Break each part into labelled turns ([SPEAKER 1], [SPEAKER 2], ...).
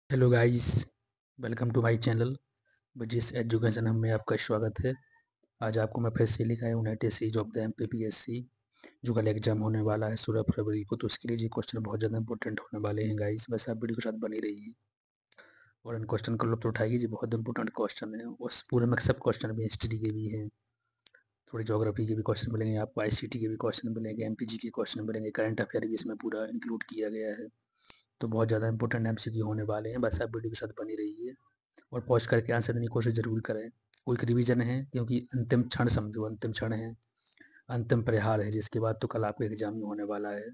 [SPEAKER 1] Hello guys, welcome to my channel बजीस education में आपका स्वागत है। आज आपको मैं फिर से लेकर आया हूँ United series of the MPPSC जो कल एग्जाम होने वाला है 16 फरवरी को। तो उसके लिए ये क्वेश्चन बहुत ज़्यादा इंपॉर्टेंट होने वाले हैं गाइस, बस आप वीडियो के साथ बनी रहिए और इन क्वेश्चन का लुत्फ उठाइए। ये बहुत इंपॉर्टेंट क्वेश्चन है, उस पूरे में सब क्वेश्चन भी हिस्ट्री के भी हैं, थोड़ी ज्योग्राफी के भी क्वेश्चन मिलेंगे आपको, आईसीटी के भी क्वेश्चन मिलेंगे, एमपीजी के क्वेश्चन मिलेंगे, करंट अफेयर भी इसमें पूरा इंक्लूड किया गया है। तो बहुत ज़्यादा इंपॉर्टेंट एमसीक्यू होने वाले हैं, बस आप वीडियो के साथ बनी रहिए और पॉज करके आंसर देने की कोशिश ज़रूर करें। क्विक रिवीजन है क्योंकि अंतिम क्षण समझो, अंतिम क्षण है, अंतिम प्रहार है, जिसके बाद तो कल आपका एग्जाम में होने वाला है।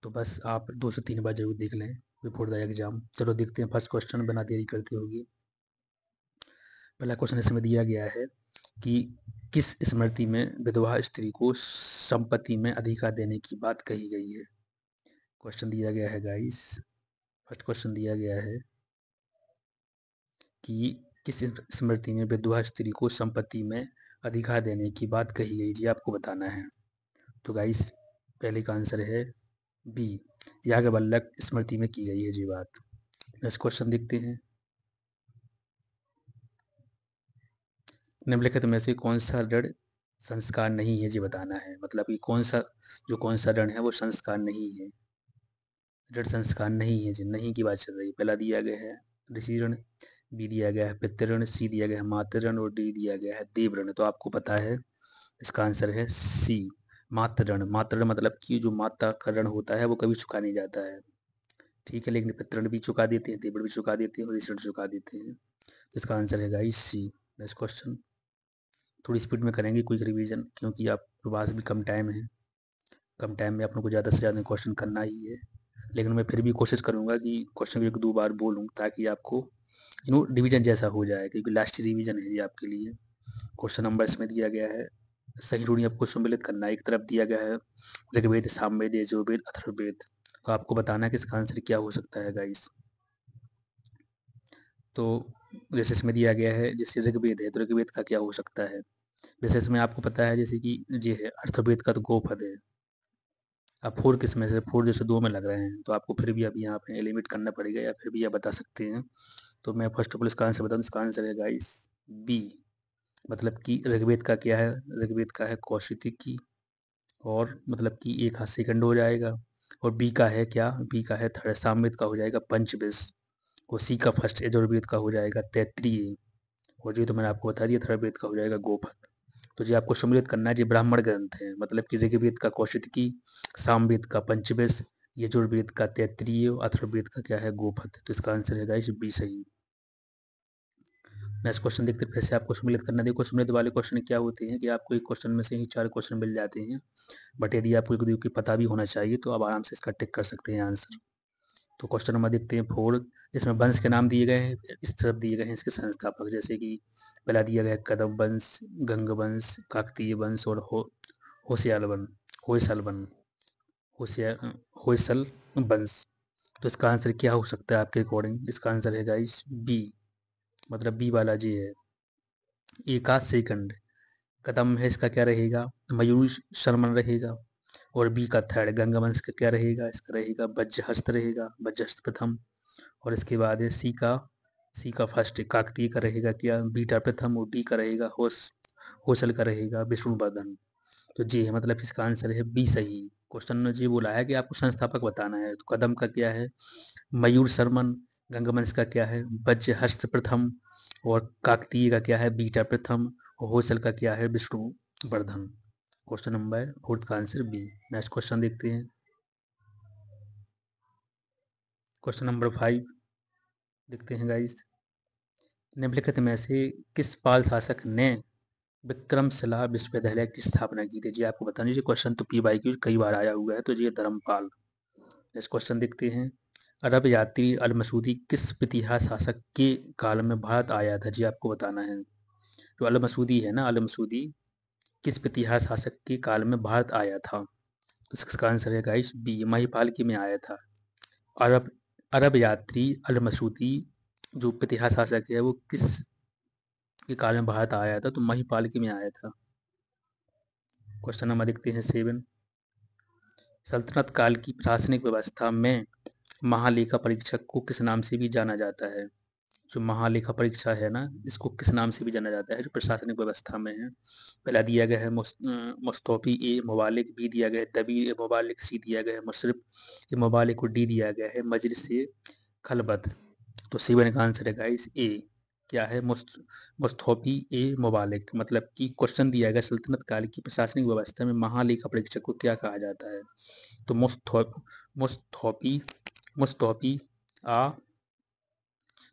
[SPEAKER 1] तो बस आप 2 से 3 बार जरूर देख लें बिफोर द एग्जाम। चलो देखते हैं फर्स्ट क्वेश्चन बिना देरी करते होगी। पहला क्वेश्चन इसमें दिया गया है कि किस स्मृति में विधवा स्त्री को संपत्ति में अधिकार देने की बात कही गई है। क्वेश्चन दिया गया है गाइस, फर्स्ट क्वेश्चन दिया गया है कि किस स्मृति में विधवा स्त्री को संपत्ति में अधिकार देने की बात कही गई, जी आपको बताना है। तो गाइस पहले का आंसर है बी, याज्ञवल्क्य स्मृति में की गई है जी बात। नेक्स्ट क्वेश्चन देखते हैं। निम्नलिखित में से कौन सा ऋण संस्कार नहीं है, जी बताना है। मतलब कि कौन सा ऋण है वो संस्कार नहीं है, ऋण संस्कार नहीं है जी, नहीं की बात चल रही है। पहला दिया गया है ऋषि ऋण, बी दिया गया है पितृ ऋण, सी दिया गया है मातृ ऋण और डी दिया गया है देव ऋण। तो आपको पता है इसका आंसर है सी, मातृ ऋण। मातृ ऋण मतलब कि जो माता का ऋण होता है वो कभी चुका नहीं जाता है, ठीक है, लेकिन पितृ ऋण भी चुका देते हैं, देव ऋण भी चुका देते हैं और ऋषि ऋण चुका देते हैं। तो इसका आंसर है गाइस सी। नेक्स्ट क्वेश्चन थोड़ी स्पीड में करेंगे क्विक रिवीजन, क्योंकि आपके पास भी कम टाइम है, कम टाइम में आपको ज़्यादा से ज़्यादा क्वेश्चन करना ही है। लेकिन मैं फिर भी कोशिश करूंगा कि क्वेश्चन 1-2 बार बोलूं ताकि आपको डिवीजन जैसा हो जाए, क्योंकि लास्ट रिवीजन है ये आपके लिए। क्वेश्चन नंबर इसमें दिया गया है, सही जोड़ी आपको सम्मिलित करना है। एक तरफ दिया गया है ऋग्वेद, सामवेद, यजुर्वेद, अथर्ववेद। तो आपको बताना है कि इसका आंसर क्या हो सकता है गाइस। तो जैसे इसमें दिया गया है, जैसे ऋग्वेद है तो ऋग्वेद का क्या हो सकता है। जैसे इसमें आपको पता है जैसे कि ये है अर्थवेद का तो गोपद है। अब फोर किस में से, फोर जैसे दो में लग रहे हैं, तो आपको फिर भी अब यहाँ पे एलिमिट करना पड़ेगा या फिर भी आप बता सकते हैं। तो मैं फर्स्ट ऑफ ऑल इसका आंसर बताऊँ, इसका आंसर है गाइस बी। मतलब कि ऋग्वेद का क्या है, ऋग्वेद का है कौशिकी, और मतलब कि एक हाथ सेकंड हो जाएगा। और बी का है क्या, बी का है थर्ड, सामवेद का हो जाएगा पंचविश, और सी का फर्स्ट यजुर्वेद का हो जाएगा तैत्रीय, और जो तो मैंने आपको बता दिया अथर्ववेद का हो जाएगा गोपद। तो जी आपको सम्मिलित करना है, जी ब्राह्मण ग्रंथ है, मतलब कि ऋग्वेद का कौशिकी, सामवेद का पंचविश, यजुर्वेद का तैत्रीय, अथर्ववेद का क्या है गोपद। तो इसका आंसर है गाइस बी सही। नेक्स्ट क्वेश्चन देखते हैं, कैसे आपको सम्मिलित करना। देखो सम्मिलित वाले क्वेश्चन क्या होते हैं कि आपको एक क्वेश्चन में से ही 4 क्वेश्चन मिल जाते हैं, बट यदि आपको एक दो की पता भी होना चाहिए तो आप आराम से इसका टिक कर सकते हैं आंसर। तो क्वेश्चन नंबर देखते हैं 4, इसमें वंश के नाम दिए गए हैं, इस तरफ दिए गए हैं इसके संस्थापक, जैसे कि पहला दिया गया है कदम वंश, गंग वंश, काकतीय वंश और होशियाल वंश, होयसल वंश, होशिया होयसल वंश। तो इसका आंसर क्या हो सकता है आपके अकॉर्डिंग। इसका आंसर है गाइस बी, मतलब बी वाला जी है। एकाध सेकंड कदम है, इसका क्या रहेगा, मयूर शर्मन रहेगा। और बी का थर्ड गंगवंश का क्या रहेगा, इसका रहेगा वज्रहस्त रहेगा, वज्रहस्त प्रथम। और इसके बाद है सी का फर्स्ट काकतीय का रहेगा क्या, बीटा प्रथम। और डी का रहेगा होसल का रहेगा विष्णुवर्धन। तो जी है, मतलब इसका आंसर है बी सही। क्वेश्चन ने जी बोला है कि आपको संस्थापक बताना है, तो कदम का क्या है मयूर शर्मन, गंगवंश का क्या है वज्रहस्त प्रथम, और काकतीय का क्या है बीटा प्रथम, और होसल का क्या है विष्णुवर्धन। क्वेश्चन नंबर 4 का आंसर बी। नेक्स्ट क्वेश्चन देखते हैं, क्वेश्चन नंबर 5 देखते हैं गाइस। निम्नलिखित में से किस पाल शासक ने विक्रमशिला विश्वविद्यालय की स्थापना की थी, जी आपको बताना है। क्वेश्चन तो PYQ कई बार आया हुआ है, तो ये धर्मपाल। नेक्स्ट क्वेश्चन देखते हैं, अरब यात्री अल मसूदी किस प्रतिहा शासक के काल में भारत आया था, जी आपको बताना है। जो अल मसूदी है ना, अल मसूदी किस प्रतिहा शासक के काल में भारत आया था। तो इसका आंसर है गाइस बी, महिपाल में आया था। अरब अरब यात्री अल मसूदी जो प्रतिहा शासक है वो किस के काल में भारत आया था, तो महिपाल में आया था। क्वेश्चन नंबर देखते हैं 7, सल्तनत काल की प्रशासनिक व्यवस्था में महालेखा परीक्षक को किस नाम से भी जाना जाता है? जो महालेखा परीक्षा है ना, इसको किस नाम से भी जाना जाता है जो प्रशासनिक व्यवस्था में है? पहला दिया गया है मुस्तौफी ए मुबालिक, बी दिया गया है दबीर ए मुबालिक, सी दिया गया है मुशरिफ ए मुबालिक और डी दिया गया है मजलिस ए खलबत। तो सी बने का आंसर है गाइस ए। क्या है? मुस्तौफी ए मुबालिक। मतलब कि क्वेश्चन दिया गया सल्तनत काल की प्रशासनिक व्यवस्था में महालेखा परीक्षक को क्या कहा जाता है? तो मुस्तौफी मुस्तौफी आ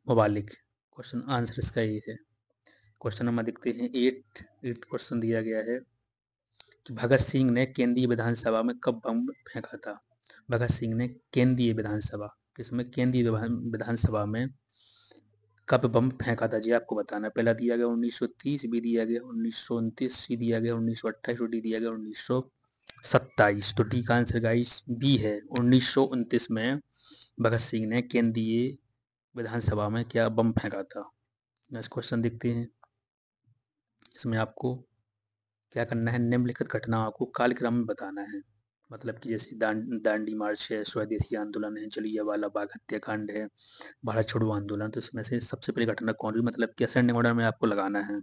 [SPEAKER 1] मुबालिक। क्वेश्चन आंसर इसका ये है। क्वेश्चन नंबर देखते हैं एट्थ क्वेश्चन दिया गया है कि भगत सिंह ने केंद्रीय विधानसभा में कब बम फेंका था? भगत सिंह ने केंद्रीय विधानसभा किसमें केंद्रीय विधानसभा में कब बम फेंका था जी आपको बताना है। पहला दिया गया 1930, बी दिया गया 1929, सी दिया गया 1928 और डी दिया गया 1927। तो डी का आंसर गाइस बी है। 1929 में भगत सिंह ने केंद्रीय विधानसभा में क्या बम फेंका था। नेक्स्ट क्वेश्चन देखते हैं। इसमें आपको क्या करना है? निम्नलिखित घटनाओं को कालक्रम में बताना है। मतलब कि जैसे दांडी मार्च है, स्वदेशी आंदोलन है, जलियांवाला बाग हत्याकांड है, भारत छोड़ो आंदोलन। तो इसमें से सबसे पहली घटना कौन हुई? मतलब कि असेंडिंग ऑर्डर में आपको लगाना है।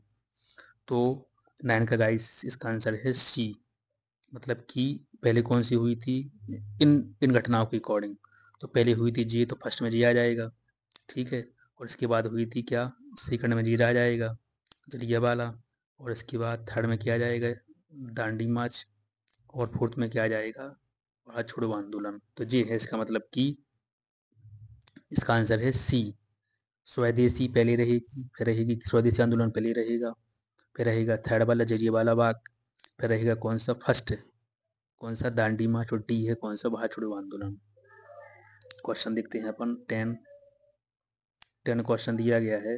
[SPEAKER 1] तो 9 का गाइस इसका आंसर है सी। मतलब कि पहले कौन सी हुई थी इन इन घटनाओं के अकॉर्डिंग? तो पहले हुई थी जी, तो फर्स्ट में जी आ जाएगा, ठीक है। और इसके बाद हुई थी क्या? सेकंड में जी आ जाएगा, जलियांवाला। और इसके बाद थर्ड में क्या आ जाएगा? दांडी मार्च। और फोर्थ में क्या आ जाएगा? भारत छोड़ो आंदोलन। तो ये है इसका मतलब कि इसका आंसर है सी। स्वदेशी पहले रहेगी, फिर रहेगी स्वदेशी आंदोलन पहले रहेगा, फिर रहेगा थर्ड वाला जलियांवाला बाग, फिर रहेगा कौन सा फर्स्ट, कौन सा दांडी मार्च, और डी है कौन सा? भारत छोड़ो आंदोलन। क्वेश्चन देखते हैं अपन 10 क्वेश्चन दिया गया है।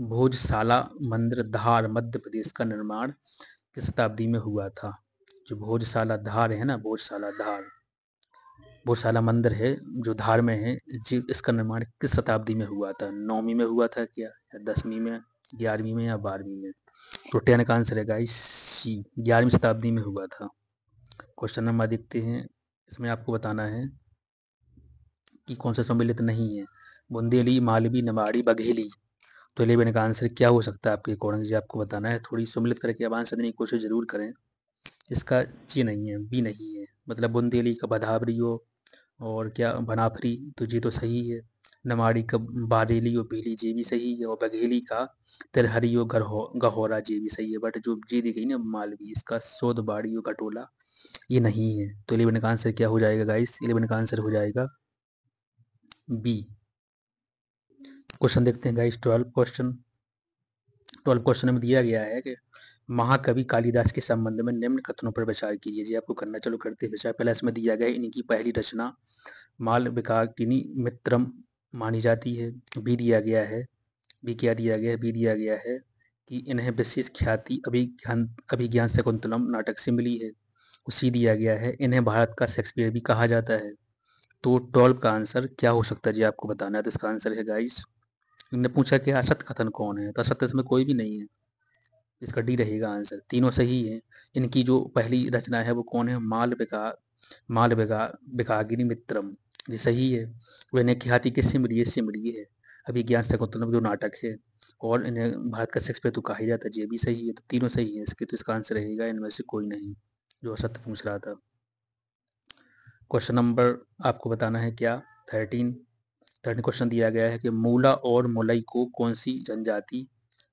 [SPEAKER 1] भोजशाला मंदिर धार मध्य प्रदेश का निर्माण किस शताब्दी में हुआ था? जो भोजशाला धार है ना, भोजशाला मंदिर है जो धार में है जी, इसका निर्माण किस शताब्दी में हुआ था? 9वीं में हुआ था क्या, या 10वीं में, 11वीं में, या 12वीं में? तो 10 का आंसर है गाइस सी, 11वीं शताब्दी में हुआ था। क्वेश्चन नंबर देखते हैं। इसमें आपको बताना है कि कौन सा सम्मिलित नहीं है। बुंदेली, मालवी, निमाड़ी, बघेली। तो 11 का आंसर क्या हो सकता है आपके अकॉर्डिंग जी आपको बताना है। थोड़ी सम्मिलित करके अब आंसर देने की कोशिश जरूर करें। इसका जी नहीं है, बी नहीं है। मतलब बुंदेली का बधावरी हो और क्या भनाफरी, तो ये तो सही है। नमाड़ी का बारेली और बेली, ये भी सही है। और बघेली का तिरहरी और गहोरा, ये भी सही है। बट जो जी दी गई ना मालवी, इसका सोध बाड़ी और घटोला, ये नहीं है। तो 11 का आंसर क्या हो जाएगा गाइस? 11 का आंसर हो जाएगा बी। क्वेश्चन देखते हैं गाइस 12 क्वेश्चन में दिया गया है कि महाकवि कालिदास के संबंध में निम्न कथनों पर विचार कीजिए जी आपको करना। चलो करते हैं विचार। पहला इसमें दिया गया है इनकी पहली रचना मालविकाग्नि मित्रम मानी जाती है। बी दिया गया है, बी क्या दिया गया है? बी दिया गया है कि इन्हें विशेष ख्याति अभिज्ञान शकुंतलम नाटक से मिली है। सी दिया गया है इन्हें भारत का शेक्सपियर भी कहा जाता है। तो 12 का आंसर क्या हो सकता है जी आपको बताना है। तो इसका आंसर है गाइस, इन्होंने पूछा कि असत कथन कौन है, तो असत इसमें कोई भी नहीं है। इसका डी रहेगा आंसर। तीनों सही है। इनकी जो पहली रचना है वो कौन है? मालविकाग्नि मित्रम, ये सही है। वो इन्हें ख्याति किससे मिली है? इससे मिली है अभिज्ञान शकुंतलम जो नाटक है। और इन्हें भारत का शेक्सपियर तो कहा ही जाता है, ये भी सही है। तो तीनों सही है इसके। तो इसका आंसर रहेगा इनमें से कोई नहीं, जो असत्य पूछ रहा था। क्वेश्चन नंबर आपको बताना है क्या? 13 क्वेश्चन दिया गया है कि मूला और मुलई को कौन सी जनजाति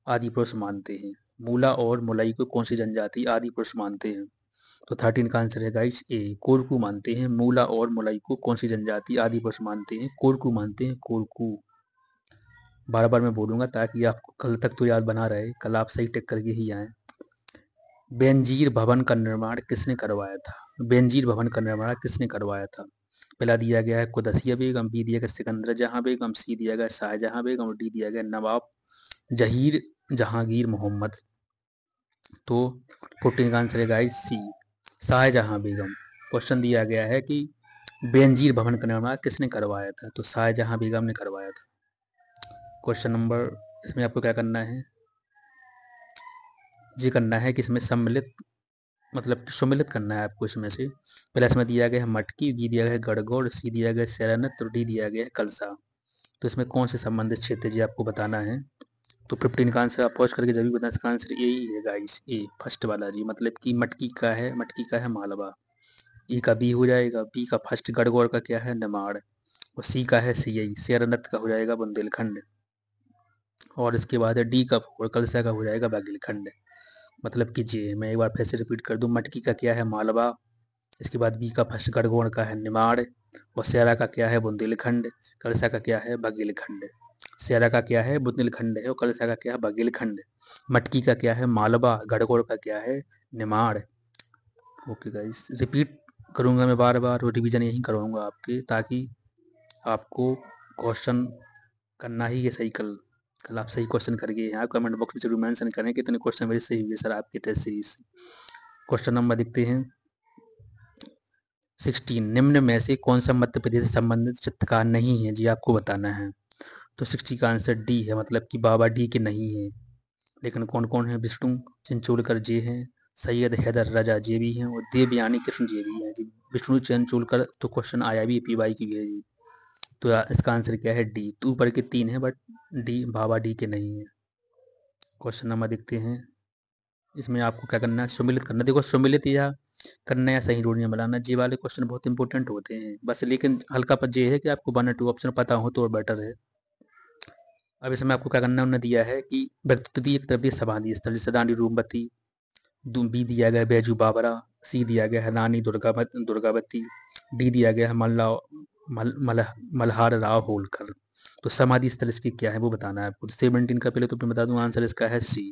[SPEAKER 1] आदि पुरुष मानते हैं? मूला और मुलई को कौन सी जनजाति आदि पुरुष मानते हैं? तो 13 का आंसर है गाइस ए, कोरकू मानते हैं। मूला और मुलई को कौन सी जनजाति आदि पुरुष मानते हैं? कोरकू मानते हैं, कोरकू। बार बार मैं बोलूंगा ताकि आपको कल तक तो याद बना रहे, कल आप सही टिक करके ही आए। बेनजीर भवन का निर्माण किसने करवाया था? बेनजीर भवन का निर्माण किसने करवाया था? पहला दिया गया है कुदसिया बेगम, बी दिया गया सिकंदर जहां बेगम, सी दिया गया शाहजहां बेगम और डी दिया गया नवाब जहीर जहांगीर मोहम्मद। तो 14 का आंसर है गाइस सी, शाहजहां बेगम। क्वेश्चन दिया गया है कि बेनजीर भवन का निर्माण किसने करवाया था? तो शाहजहां बेगम ने करवाया था। क्वेश्चन नंबर, इसमें आपको क्या करना है? ये करना है कि इसमें सम्मिलित मतलब सुमिलित करना है आपको इसमें से। पहला इसमें दिया गया है मटकी, बी दिया गया है गणगौर, सी दिया गया है सैरानत और डी दिया गया है कलसा। तो इसमें कौन से संबंधित क्षेत्र जी आपको बताना है। तो 15 का आंसर आप पॉज करके जब भी बताएं, इसका आंसर ए ही है गाइस, ए फर्स्ट वाला जी, मतलब कि मटकी का है मालवा। ई का बी हो जाएगा, बी का फर्स्ट गणगौर का क्या है निमाड़, और सी का है सियई, सैरानत का हो जाएगा बुंदेलखंड, और इसके बाद है डी का और कलसा का हो जाएगा बागेलखंड। मतलब कि जी मैं एक बार फिर से रिपीट कर दूं, मटकी का क्या है मालवा, इसके बाद बी का फर्स्ट गणगौर का है निमाड़, और स्यारा का क्या है बुंदेलखंड, कलसा का क्या है बघेलखंड। स्यारा का क्या है बुंदेलखंड है और कलसा का क्या है बघेलखंड। मटकी का क्या है मालवा, गणगौर का क्या है निमाड़। ओके गाइस, रिपीट करूंगा मैं बार बार और रिवीजन यही करवाऊंगा आपके, ताकि आपको क्वेश्चन करना ही है सही। कल कल आप सही क्वेश्चन करके यहाँ कमेंट बॉक्स में जरूर मेंशन करें कितने क्वेश्चन मेरे सही हुए सर आपके टेस्ट सीरीज से। क्वेश्चन नंबर देखते हैं 16, निम्न में से कौन सा मध्य प्रदेश से संबंधित चित्रकार नहीं है जी आपको बताना है। तो 60 का आंसर डी है, मतलब कि बाबा डी के नहीं है। लेकिन कौन कौन है, विष्णु चिंचोलकर जी हैं, सैयद हैदर रजा जी भी हैं, और देवयानी कृष्ण जी भी हैं जी। विष्णु चिंचोलकर तो क्वेश्चन आया भी पीवाई की है जी। तो इसका आंसर क्या है डी। तो ऊपर के 3 है बट डी बाबा डी के नहीं है। क्वेश्चन नंबर देखते हैं, इसमें आपको क्या करना है, सुमिलित करना। देखो सुमिलित या करना या सही जोड़ियां बनाना, जी वाले क्वेश्चन बहुत इंपॉर्टेंट होते हैं बस, लेकिन हल्का पर ये है कि आपको 1 और 2 ऑप्शन पता हो तो बेटर है। अब इसमें आपको क्या करना है, उन्होंने दिया है कि व्यक्ति एक तरफ समाधि स्थल, जैसे रानी रूपमती, बी दिया गया है बैजू बावरा, सी दिया गया है रानी दुर्गावती, डी दिया गया है मल्हार राव होलकर। तो समाधि स्थल इसकी क्या है वो बताना है आपको। तो 17 का पहले तो मैं बता दूं आंसर इसका है सी।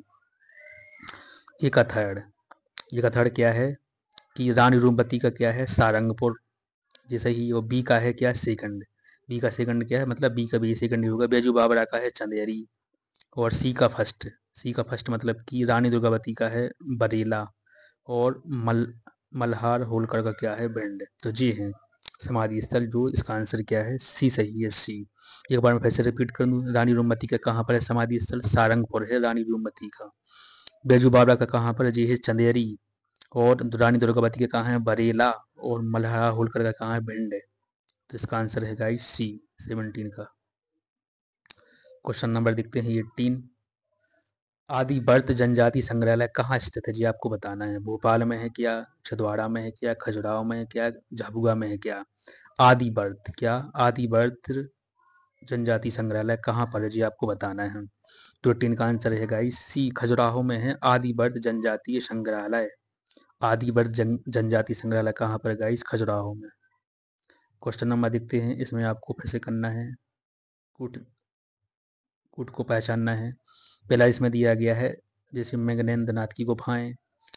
[SPEAKER 1] ये का थर्ड क्या है कि रानी रूपमती का क्या है सारंगपुर, जैसे ही। वो बी का है क्या सेकंड, बी का सेकंड क्या है, मतलब बी का बी सेकंड ही होगा। बैजू बावरा का है चंदेरी, और सी का फर्स्ट मतलब कि रानी दुर्गावती का है बरेला, और मल्हार होलकर का क्या है भिंड। तो जी है समाधि स्थल, जो इसका आंसर क्या है सी सही है, सी। एक बार मैं फिर से रिपीट कर दूं, रानी रूपमती का कहाँ पर है समाधि स्थल, सारंगपुर है रानी रूपमती का। बैजू बावरा का कहाँ पर है जी है चंदेरी, और रानी दुर्गावती का कहाँ है बरेला, और मल्हार होलकर का कहाँ है भिंड। तो इसका आंसर है गाइस सी 17 का। क्वेश्चन नंबर देखते हैं 18, आदिबर्त जनजाति संग्रहालय कहाँ स्थित है जी आपको बताना है। भोपाल में है क्या, छिंदवाड़ा में है क्या, खजुराहो में है क्या, झाबुआ में है क्या। आदिबर्त जनजाति संग्रहालय कहाँ पर है जी आपको बताना है। तो 18 का आंसर है गाइस सी, खजुराहो में है आदिबर्त जनजातीय संग्रहालय। जनजाति संग्रहालय कहाँ पर गाइस, खजुराहो में। क्वेश्चन नंबर देखते हैं, इसमें आपको फिर से करना है, कूट कूट को पहचानना है। पहला इसमें दिया गया है जैसे मेघनेंद्र नाथ की गुफाएं,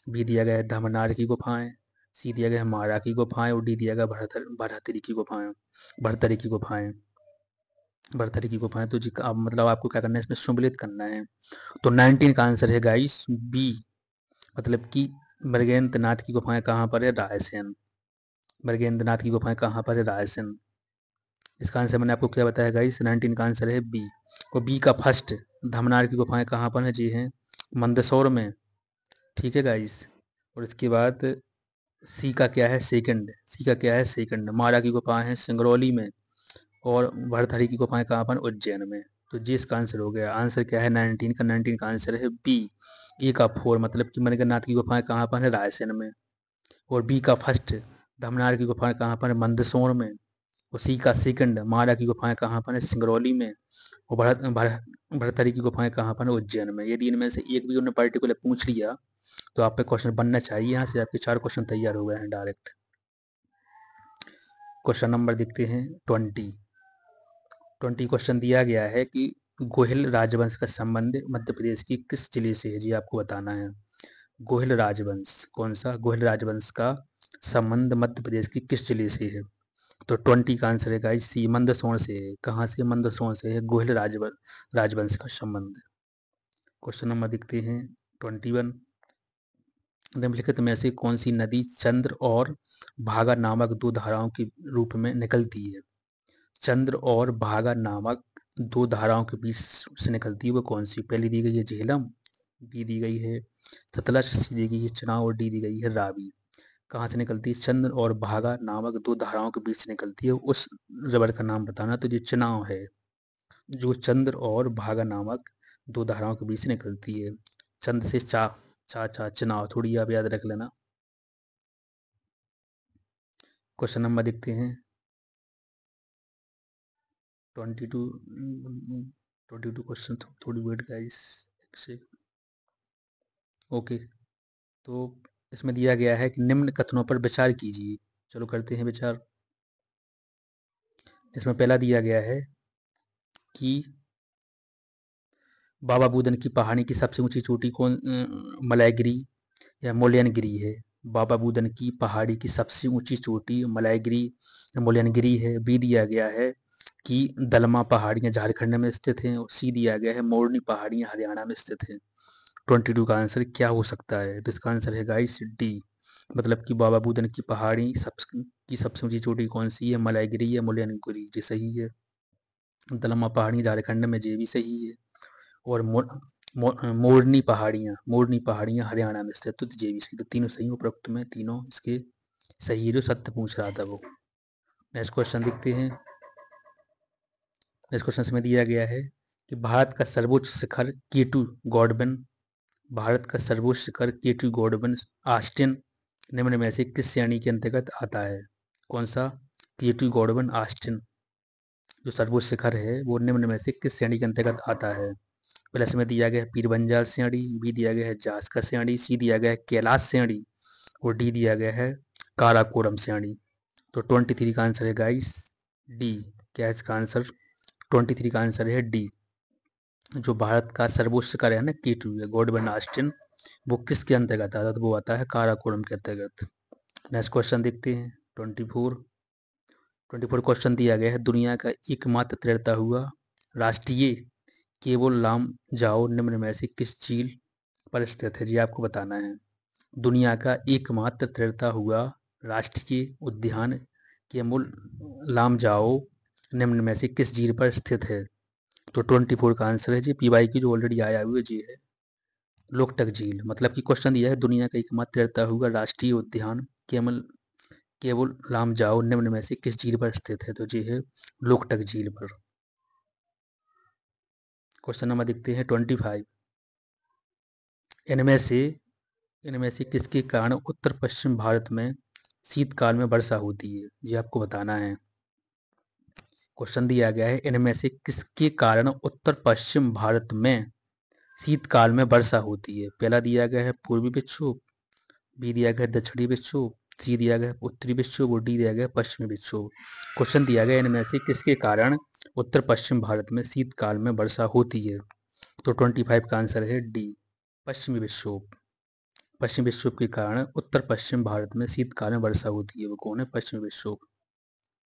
[SPEAKER 1] बी दिया गया है धमनार की गुफाएं, सी दिया गया है मारा की गुफाएं, और डी दिया गया भरथरी की गुफाएं, भरथरी की गुफाएं, भरथरी की गुफाएं। तो जी अब मतलब आपको क्या करना है, इसमें सम्मिलित करना है। तो 19 का आंसर है गाइस बी, मतलब कि मृगेंद्र नाथ की गुफाएं कहाँ पर है, रायसेन। मृगेंद्र नाथ की गुफाएं कहाँ पर है, रायसेन। इसका आंसर मैंने आपको क्या बताया गाइस, 19 का आंसर है बी। और बी का फर्स्ट धमनार की गुफाएं कहाँ पर है जी हैं मंदसौर में, ठीक है गाइस। और इसके बाद सी का क्या है सेकंड, मारा की गुफाएं हैं सिंगरौली में, और भरथरी की गुफाएं कहाँ पर, उज्जैन में। तो जी इसका आंसर हो गया, आंसर क्या है 19 का आंसर है बी। ए का 4 मतलब कि मणिकरनाथ की गुफाएं कहाँ पर है, रायसेन में। और बी का फर्स्ट धमनार की गुफाएं कहाँ पर है, मंदसौर में। और सी का सेकंड मारा की गुफाएं कहाँ पर है, सिंगरौली में। और भरथरी की गुफाएं कहाँ पर है, उज्जैन में। यदि इनमें से एक भी उन्होंने पर्टिकुलर पूछ लिया तो आप पे क्वेश्चन बनना चाहिए, यहाँ से आपके 4 क्वेश्चन तैयार हो गए हैं डायरेक्ट। क्वेश्चन नंबर देखते हैं 20 क्वेश्चन दिया गया है कि गोहिल राजवंश का संबंध मध्य प्रदेश की किस जिले से है जी आपको बताना है। गोहिल राजवंश, कौन सा गोहिल राजवंश का संबंध मध्य प्रदेश की किस जिले से है। तो 20 का आंसर है गाइस सी, मंदसौर से है। कहाँ से, मंदसौर से है गोहिल राजवंश का संबंध। क्वेश्चन नंबर देखते हैं 21, निम्नलिखित में से कौन सी नदी चंद्र और भागा नामक 2 धाराओं के रूप में निकलती है। चंद्र और भागा नामक 2 धाराओं के बीच से निकलती है वो कौन सी। पहली दी गई है झेलम, बी दी गई है सतलज, सी दी गई है चुनाव और डी दी गई है रावी। कहाँ से निकलती है? चंद्र और भागा नामक दो धाराओं के बीच से निकलती है। उस रबर का नाम बताना। तो ये चुनाव है, जो चंद्र और भागा नामक दो धाराओं के बीच से निकलती है। चंद्र से चा चा चा चुनाव, थोड़ी आप याद रख लेना। क्वेश्चन नंबर देखते हैं 22। 22 क्वेश्चन, थोड़ी वेट गाइस। ओके, तो इसमें दिया गया है कि निम्न कथनों पर विचार कीजिए। चलो करते हैं विचार। इसमें पहला दिया गया है कि बाबा बुदन की पहाड़ी की सबसे ऊंची चोटी मलायगिरी या मुल्यनगिरी है। बाबा बुदन की पहाड़ी की सबसे ऊंची चोटी मलायगिरी या मुल्यनगिरी है। बी दिया गया है कि दलमा पहाड़ियाँ झारखंड में स्थित हैं। और सी दिया गया है मोरनी पहाड़ियाँ हरियाणा में स्थित हैं। 22 का आंसर क्या हो सकता है? तो इसका आंसर है गाइस डी, मतलब कि बाबा बुदन की पहाड़ी की सबसे ऊंची चोटी कौन सी है? मलायगिरी या मुल्यनगिरी, ये सही है। दलमा पहाड़ी झारखंड में, ये भी सही है। और मोरनी पहाड़ियाँ हरियाणा में स्थित, तो ये भी सही। तो तीनों सही, उपरोक्त में तीनों इसके सही है, जो सत्य पूछ रहा था वो। नेक्स्ट क्वेश्चन देखते हैं। नेक्स्ट क्वेश्चन में दिया गया है कि भारत का सर्वोच्च शिखर केटू गॉडबन, भारत का सर्वोच्च शिखर केटू गॉडबन ऑस्टिन निम्न में से किस श्रेणी के अंतर्गत आता है? कौन सा? केटू गॉडबन ऑस्टिन जो सर्वोच्च शिखर है वो निम्न में से किस श्रेणी के अंतर्गत आता है? प्लस में दिया गया है पीरबंजाल श्रेणी, बी दिया गया है जास्कर श्रेणी, सी दिया गया है कैलाश श्रेणी और डी दिया गया है काराकोरम श्रेणी। तो 23 का आंसर है गाइस डी। क्या है इसका आंसर? 23 का आंसर है डी। जो भारत का सर्वोच्च शिखर है ना केटू है गॉडबन ऑस्टिन, वो किसके अंतर्गत आता है? तो वो आता है काराकोरम के अंतर्गत। नेक्स्ट क्वेश्चन देखते हैं 24 क्वेश्चन दिया गया है दुनिया का एकमात्र तैरता हुआ राष्ट्रीय केबल लाम जाओ निम्न में से किस झील पर स्थित है? जी आपको बताना है। दुनिया का एकमात्र तैरता हुआ राष्ट्रीय उद्यान केमुल लामजाओ निम्न में से किस झील पर स्थित है? तो 24 का आंसर है जी पीवाई की जो ऑलरेडी आया हुआ जी है लोकटक झील। मतलब कि क्वेश्चन दिया है दुनिया का एकमात्र तैरता हुआ राष्ट्रीय उद्यान केवल लामजाओ निम्न में से किस झील पर स्थित है? तो जी है लोकटक झील पर। क्वेश्चन नंबर देखते हैं 25। इनमें से इनमें से किसके कारण उत्तर पश्चिम भारत में शीतकाल में वर्षा होती है? ये आपको बताना है। क्वेश्चन दिया गया है इनमें से किसके कारण उत्तर पश्चिम भारत में शीतकाल में वर्षा होती है? पहला दिया गया है पूर्वी विक्षोभ, बी दिया गया है दक्षिणी विक्षोभ, सी दिया गया है उत्तरी विक्षोभ और डी दिया गया है पश्चिमी विक्षोभ। क्वेश्चन दिया गया इनमें से किसके कारण उत्तर पश्चिम भारत में शीतकाल में वर्षा होती है? तो 25 का आंसर है डी, पश्चिमी विक्षोभ। पश्चिमी विक्षोभ के कारण उत्तर पश्चिम भारत में शीतकाल में वर्षा होती है, वो कौन है? पश्चिमी विक्षोभ।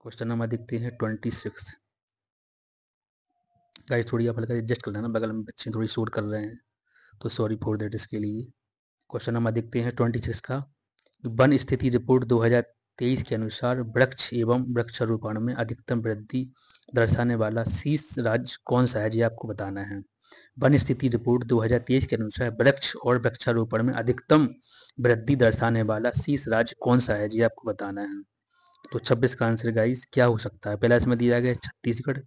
[SPEAKER 1] क्वेश्चन नंबर देखते हैं 26। गाइस थोड़ी आप हल्का एडजस्ट कर लेना, बगल में बच्चे थोड़ी शोर कर रहे हैं, तो सॉरी फॉर दैट इसके लिए। क्वेश्चन नंबर देखते हैं 26 का। वन स्थिति रिपोर्ट 2023 के अनुसार वृक्ष एवं वृक्षारोपण में अधिकतम वृद्धि दर्शाने वाला शीर्ष राज्य कौन सा है? जी आपको बताना है। वन स्थिति रिपोर्ट 2023 के अनुसार वृक्ष और वृक्षारोपण में अधिकतम वृद्धि दर्शाने वाला शीर्ष राज्य कौन सा है? जी आपको बताना है। तो 26 का आंसर गाइस क्या हो सकता है? पहला इसमें दिया गया है छत्तीसगढ़,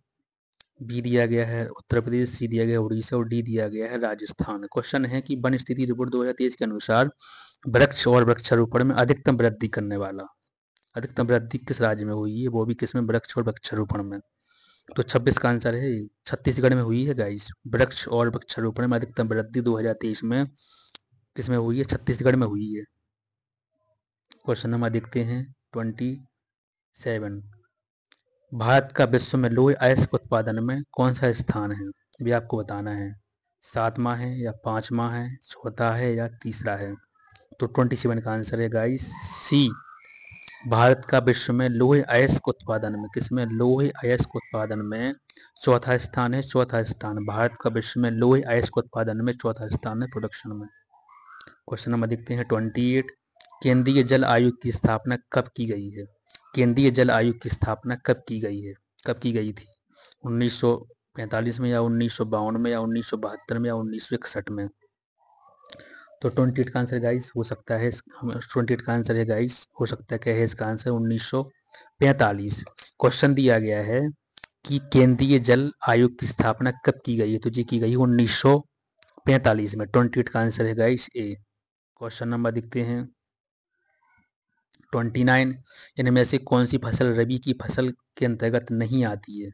[SPEAKER 1] बी दिया गया है उत्तर प्रदेश, सी दिया गया है उड़ीसा और डी दिया गया है राजस्थान। क्वेश्चन है कि वन स्थिति रिपोर्ट 2023 के अनुसार वृक्ष और वृक्षारोपण में अधिकतम वृद्धि करने वाला, अधिकतम वृद्धि किस राज्य में हुई है? वो भी किसमें? वृक्ष और वृक्षारोपण में। तो 26 का आंसर है छत्तीसगढ़ में हुई है गाइस। वृक्ष और वृक्षारोपण में अधिकतम वृद्धि 2023 में किसमें हुई है? छत्तीसगढ़ में हुई है। क्वेश्चन नंबर देखते हैं 27। भारत का विश्व में लौह अयस्क उत्पादन में कौन सा स्थान है? भी आपको बताना है। 7वां है या 5वां है, चौथा है या तीसरा है? तो 27 का आंसर है गाइस सी, भारत का विश्व में लौह अयस्क उत्पादन में, किसमें? लौह अयस्क उत्पादन में चौथा स्थान है। चौथा स्थान भारत का विश्व में लौह अयस्क उत्पादन में चौथा स्थान है प्रोडक्शन में। क्वेश्चन नंबर देखते हैं 28। केंद्रीय जल आयोग की स्थापना कब की गई है? केंद्रीय जल आयोग की स्थापना कब की गई है? कब की गई थी? 1945 में या 1952 में या 1972 में या 1961 में? तो 28 का आंसर गाइस हो सकता है 28 का आंसर है गाइस, हो सकता है क्या है इसका आंसर 1945। क्वेश्चन दिया गया है कि केंद्रीय जल आयोग की स्थापना कब की गई है, तो जी की गई 1945 में। 28 का आंसर है गाइस ए। क्वेश्चन नंबर देखते हैं 29। इनमें से कौन सी फसल रबी की फसल के अंतर्गत नहीं आती है?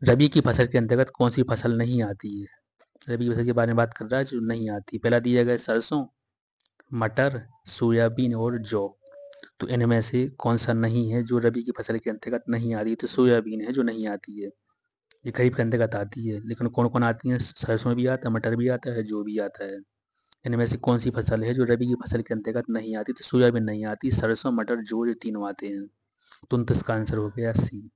[SPEAKER 1] रबी की फसल के अंतर्गत कौन सी फसल नहीं आती है? रबी की फसल के बारे में बात कर रहा है जो नहीं आती। पहला दिया गया सरसों, मटर, सोयाबीन और जौ। तो इनमें से कौन सा नहीं है जो रबी की फसल के अंतर्गत नहीं आती? तो सोयाबीन है जो नहीं आती है, ये खरीफ के अंतर्गत आती है। लेकिन कौन कौन आती है? सरसों भी आता है, मटर भी आता है, जौ भी आता है। इनमें से कौन सी फसल है जो रबी की फसल के अंतर्गत नहीं आती? तो सोयाबीन नहीं आती, सरसों, मटर, जौ ये तीनों आते हैं। तो 29 का आंसर हो गया सी।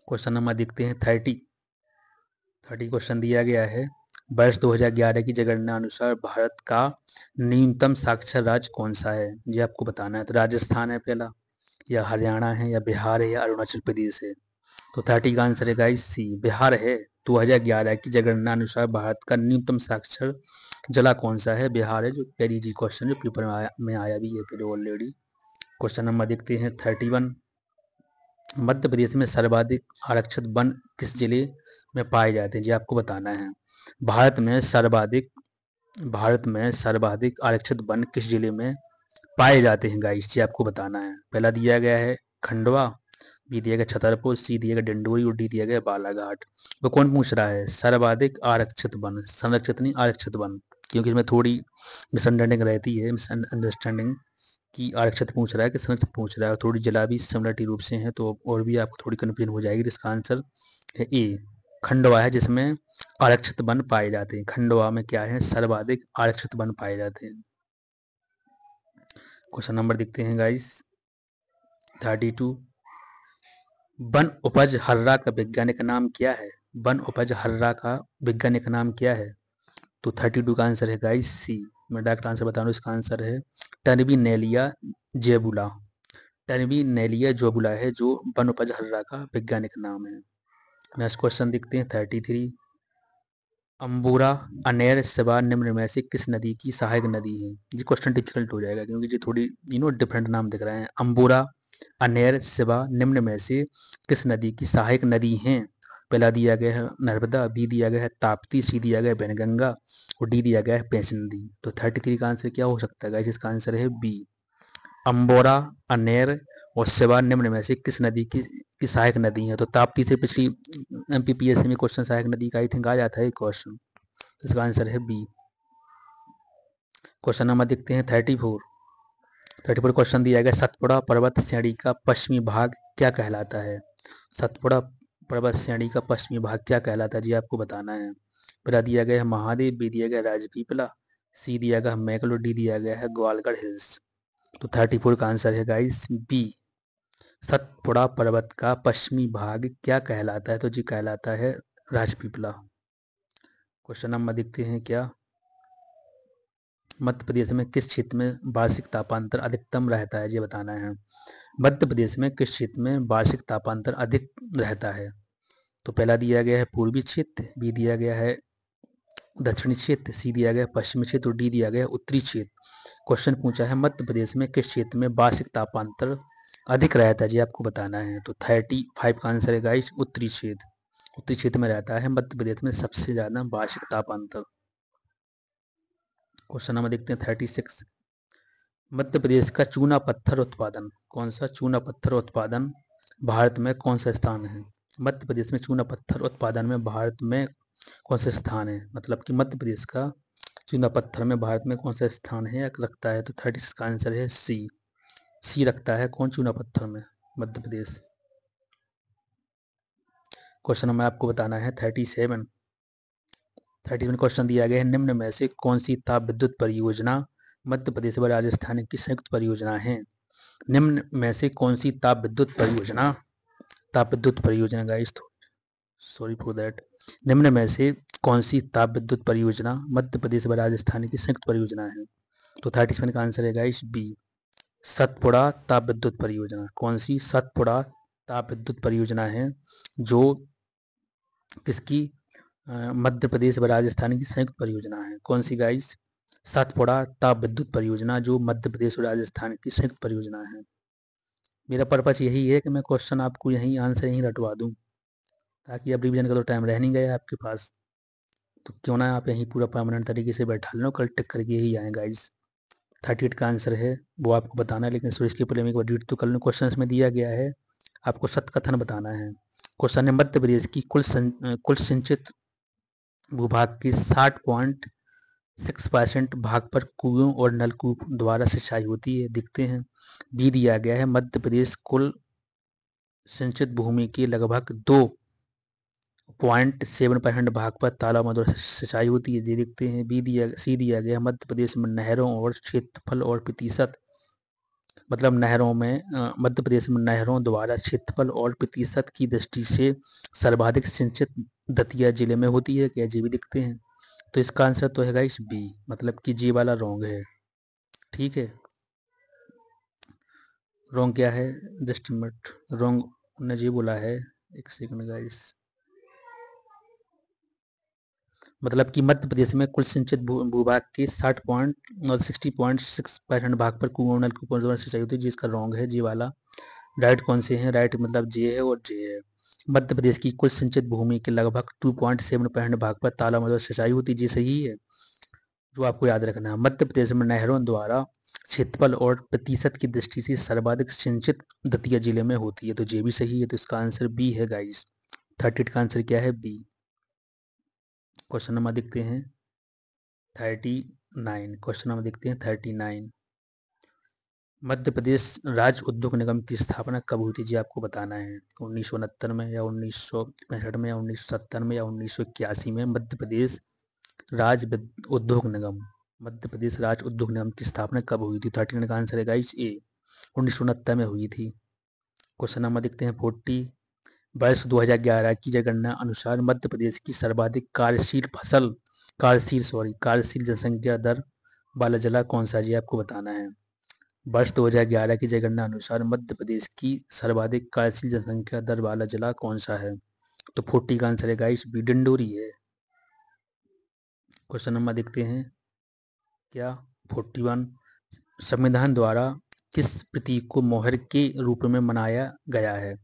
[SPEAKER 1] क्वेश्चन नंबर देखते हैं 30 क्वेश्चन दिया गया है। वर्ष 2011 की जनगणना अनुसार भारत का न्यूनतम साक्षर राज्य कौन सा है? ये आपको बताना है। तो राजस्थान है पहला, या हरियाणा है, या बिहार है, या अरुणाचल प्रदेश है। तो 30 का आंसर है गाइस सी, बिहार है। 2011 की जनगणना अनुसार भारत का न्यूनतम साक्षर जिला कौन सा है? बिहार है, जो पहली जी क्वेश्चन जो पेपर में आया भी है पहले ऑलरेडी। क्वेश्चन नंबर देखते हैं 31। मध्य प्रदेश में सर्वाधिक आरक्षित वन किस जिले में पाए जाते हैं? जी आपको बताना है। भारत में सर्वाधिक आरक्षित वन किस जिले में पाए जाते हैं गाइस? जी आपको बताना है। पहला दिया गया है खंडवा, बी दिया गया छतरपुर, सी दिया गया डिंडोरी और डी दिया गया बालाघाट। तो कौन पूछ रहा है? सर्वाधिक आरक्षित वन, संरक्षित नहीं आरक्षित वन, क्योंकि इसमें थोड़ी मिसअंडरस्टैंडिंग रहती है, मिसअंडरस्टैंडिंग कि आरक्षित पूछ रहा है कि संरक्षित पूछ रहा है, और थोड़ी जिला भी सिमिलरिटी रूप से है, तो और भी आपको थोड़ी कन्फ्यूजन हो जाएगी। इसका आंसर है ए, खंडवा है, जिसमें आरक्षित वन पाए जाते हैं। खंडवा में क्या है? सर्वाधिक आरक्षित वन पाए जाते हैं। क्वेश्चन नंबर देखते हैं गाइस 32। वन उपज हर्रा का वैज्ञानिक नाम क्या है? वन उपज हर्रा का वैज्ञानिक नाम क्या है? तो 32 का आंसर है गाइस सी। मैं डायरेक्ट आंसर बता रहा हूँ, इसका आंसर है टर्बिनेलिया जेबुला। टर्बिनेलिया जेबुला है जो वन उपज हर्रा का वैज्ञानिक नाम है। नेक्स्ट क्वेश्चन देखते हैं 33। अंबुरा, अनेर, सिवा निम्न में से किस नदी की सहायक नदी है? ये क्वेश्चन डिफिकल्ट हो जाएगा क्योंकि ये थोड़ी डिफरेंट नाम दिख रहे हैं। अंबुरा, अनेर, सिवा निम्न में से किस नदी की सहायक नदी है? पहला दिया गया है नर्मदा, बी दिया गया है ताप्ती, सी दिया गया है वैनगंगा और डी दिया गया है पेंच नदी। तो 33 का आंसर क्या हो सकता है गाइस? इसका आंसर है बी, अंबोरा, अनेर और सिवा निम्न में से किस नदी की सहायक नदी है? तो ताप्ती से पिछली एमपीपीएससी में क्वेश्चन सहायक नदी का आई थिंक आ जाता है क्वेश्चन। इसका आंसर है बी। क्वेश्चन नंबर देखते हैं 34 क्वेश्चन दिया गया सतपुड़ा पर्वत श्रेणी का पश्चिमी भाग क्या कहलाता है? सतपुड़ा पर्वत श्रेणी का पश्चिमी भाग क्या कहलाता है? जी आपको बताना है। पहला दिया गया है महादेव, बी दिया गया राजपीपला, सी दिया गया मैकलो, डी दिया गया है ग्वालगढ़ हिल्स। तो 34 का आंसर है गाइस बी, सतपुड़ा पर्वत का पश्चिमी भाग क्या कहलाता है? तो जी कहलाता है राजपीपला। क्वेश्चन नंबर देखते हैं क्या मध्य प्रदेश में किस क्षेत्र में वार्षिक तापांतर अधिकतम रहता है? ये बताना है। मध्य प्रदेश में किस क्षेत्र में वार्षिक तापांतर अधिक रहता है? तो पहला दिया गया है पूर्वी क्षेत्र, बी दिया गया है दक्षिणी क्षेत्र, सी दिया गया है पश्चिमी क्षेत्र और डी दिया गया है उत्तरी क्षेत्र। क्वेश्चन पूछा है मध्य प्रदेश में किस क्षेत्र में वार्षिक तापांतर अधिक रहता है? जी आपको बताना है। तो 35 का आंसर है गाइस उत्तरी क्षेत्र। उत्तरी क्षेत्र में रहता है मध्य प्रदेश में सबसे ज्यादा वार्षिक तापांतर। क्वेश्चन नंबर देखते हैं 36। मध्य प्रदेश का चूना पत्थर उत्पादन, कौन सा चूना पत्थर उत्पादन भारत में कौन सा स्थान है? मध्य प्रदेश में चूना पत्थर उत्पादन में भारत में कौन सा स्थान है? मतलब कि मध्य प्रदेश का चूना पत्थर में भारत में कौन सा स्थान है या रखता है? तो 36 का आंसर है सी, सी रखता है कौन? चूना पत्थर में मध्य प्रदेश। क्वेश्चन नंबर आपको बताना है 37। क्वेश्चन दिया गया है निम्न में से कौन सी ताप विद्युत परियोजना मध्य प्रदेश व राजस्थान की संयुक्त परियोजना है? निम्न में से कौन सी ताप विद्युत परियोजना गाइस, सॉरी फॉर दैट, निम्न में से कौन सी ताप विद्युत परियोजना मध्य प्रदेश व राजस्थान की संयुक्त परियोजना है? तो 37 का आंसर है गाइस बी, सतपुड़ा ताप विद्युत परियोजना। कौन सी? सतपुड़ा ताप विद्युत परियोजना है जो किसकी? मध्य प्रदेश व राजस्थान की संयुक्त परियोजना है। कौन सी गाइस? सातपुड़ा ताप विद्युत परियोजना जो मध्य प्रदेश और राजस्थान की संयुक्त परियोजना है। मेरा पर्पस यही है कि मैं क्वेश्चन आपको यहीं आंसर यहीं रटवा दूं, ताकि अब रिवीजन का तो टाइम रह नहीं गया आपके पास, तो क्यों ना आप यहीं पूरा परमानेंट तरीके से बैठा लो, कल टिक करके यही आए गाइज। 38 का आंसर है वो आपको बताना है, लेकिन इसके पहले मैं एक बार रीड तो कर लूँ। क्वेश्चन में दिया गया है, आपको सत्कथन बताना है। क्वेश्चन है, मध्य प्रदेश की कुल सिंचित भूभाग की 60.6% भाग पर कुओं और नलकूप द्वारा सिंचाई होती है। देखते हैं, बी दिया गया है, मध्य प्रदेश कुल सिंचित भूमि की लगभग 2.7% भाग पर तालाबों द्वारा सिंचाई होती है। ये देखते हैं, सी दिया गया है, मध्य प्रदेश में नहरों और क्षेत्रफल और प्रतिशत, मतलब नहरों में मध्य प्रदेश में नहरों द्वारा क्षेत्रफल और प्रतिशत की दृष्टि से सर्वाधिक सिंचित दतिया जिले में होती है। क्या जी भी दिखते हैं, तो इसका आंसर तो है इस बी, मतलब कि जी वाला रॉन्ग है। ठीक है, रॉन्ग क्या है, जस्ट मिनट, रॉन्ग ने जी बोला है, एक सेकंड गाइस, मतलब कि मध्य प्रदेश में कुल सिंचित भूभाग के 60.6% भाग पर कुओं नलकूपों द्वारा सिंचाई होती है, जिसका रॉन्ग है जी वाला। राइट कौन से हैं, राइट मतलब जे है और जे है। मध्य प्रदेश की कुल सिंचित भूमि के लगभग 2.7% भाग पर तालाबों द्वारा सिंचाई होती है, जी सही है। जो आपको याद रखना है, मध्य प्रदेश में नहरों द्वारा क्षेत्रफल और प्रतिशत की दृष्टि से सर्वाधिक सिंचित दतिया जिले में होती है, तो जे भी सही है, तो इसका आंसर बी है गाइस। 38 का आंसर क्या है, बी। क्वेश्चन नंबर देखते हैं 39, क्वेश्चन नंबर देखते हैं 39। मध्य प्रदेश राज्य उद्योग निगम की स्थापना कब हुई थी, जी आपको बताना है। 1969 में या 1965 में या 1970 में या 1981 में मध्य प्रदेश राज्य उद्योग निगम, मध्य प्रदेश राज्य उद्योग निगम की स्थापना कब हुई थी। 39 का आंसर है गाइस ए, 1969 में हुई थी। क्वेश्चन नंबर देखते हैं 40। वर्ष 2011 की जनगणना अनुसार मध्य प्रदेश की सर्वाधिक कार्यशील जनसंख्या दर वाला जिला कौन सा, जी आपको बताना है। वर्ष 2011 की जनगणना अनुसार मध्य प्रदेश की सर्वाधिक कार्यशील जनसंख्या दर वाला जिला कौन सा है, तो 40 का आंसर है गाइस बी, डिंडोरी है। क्वेश्चन नंबर देखते हैं क्या 41। संविधान द्वारा किस प्रतीक को मोहर के रूप में मनाया गया है।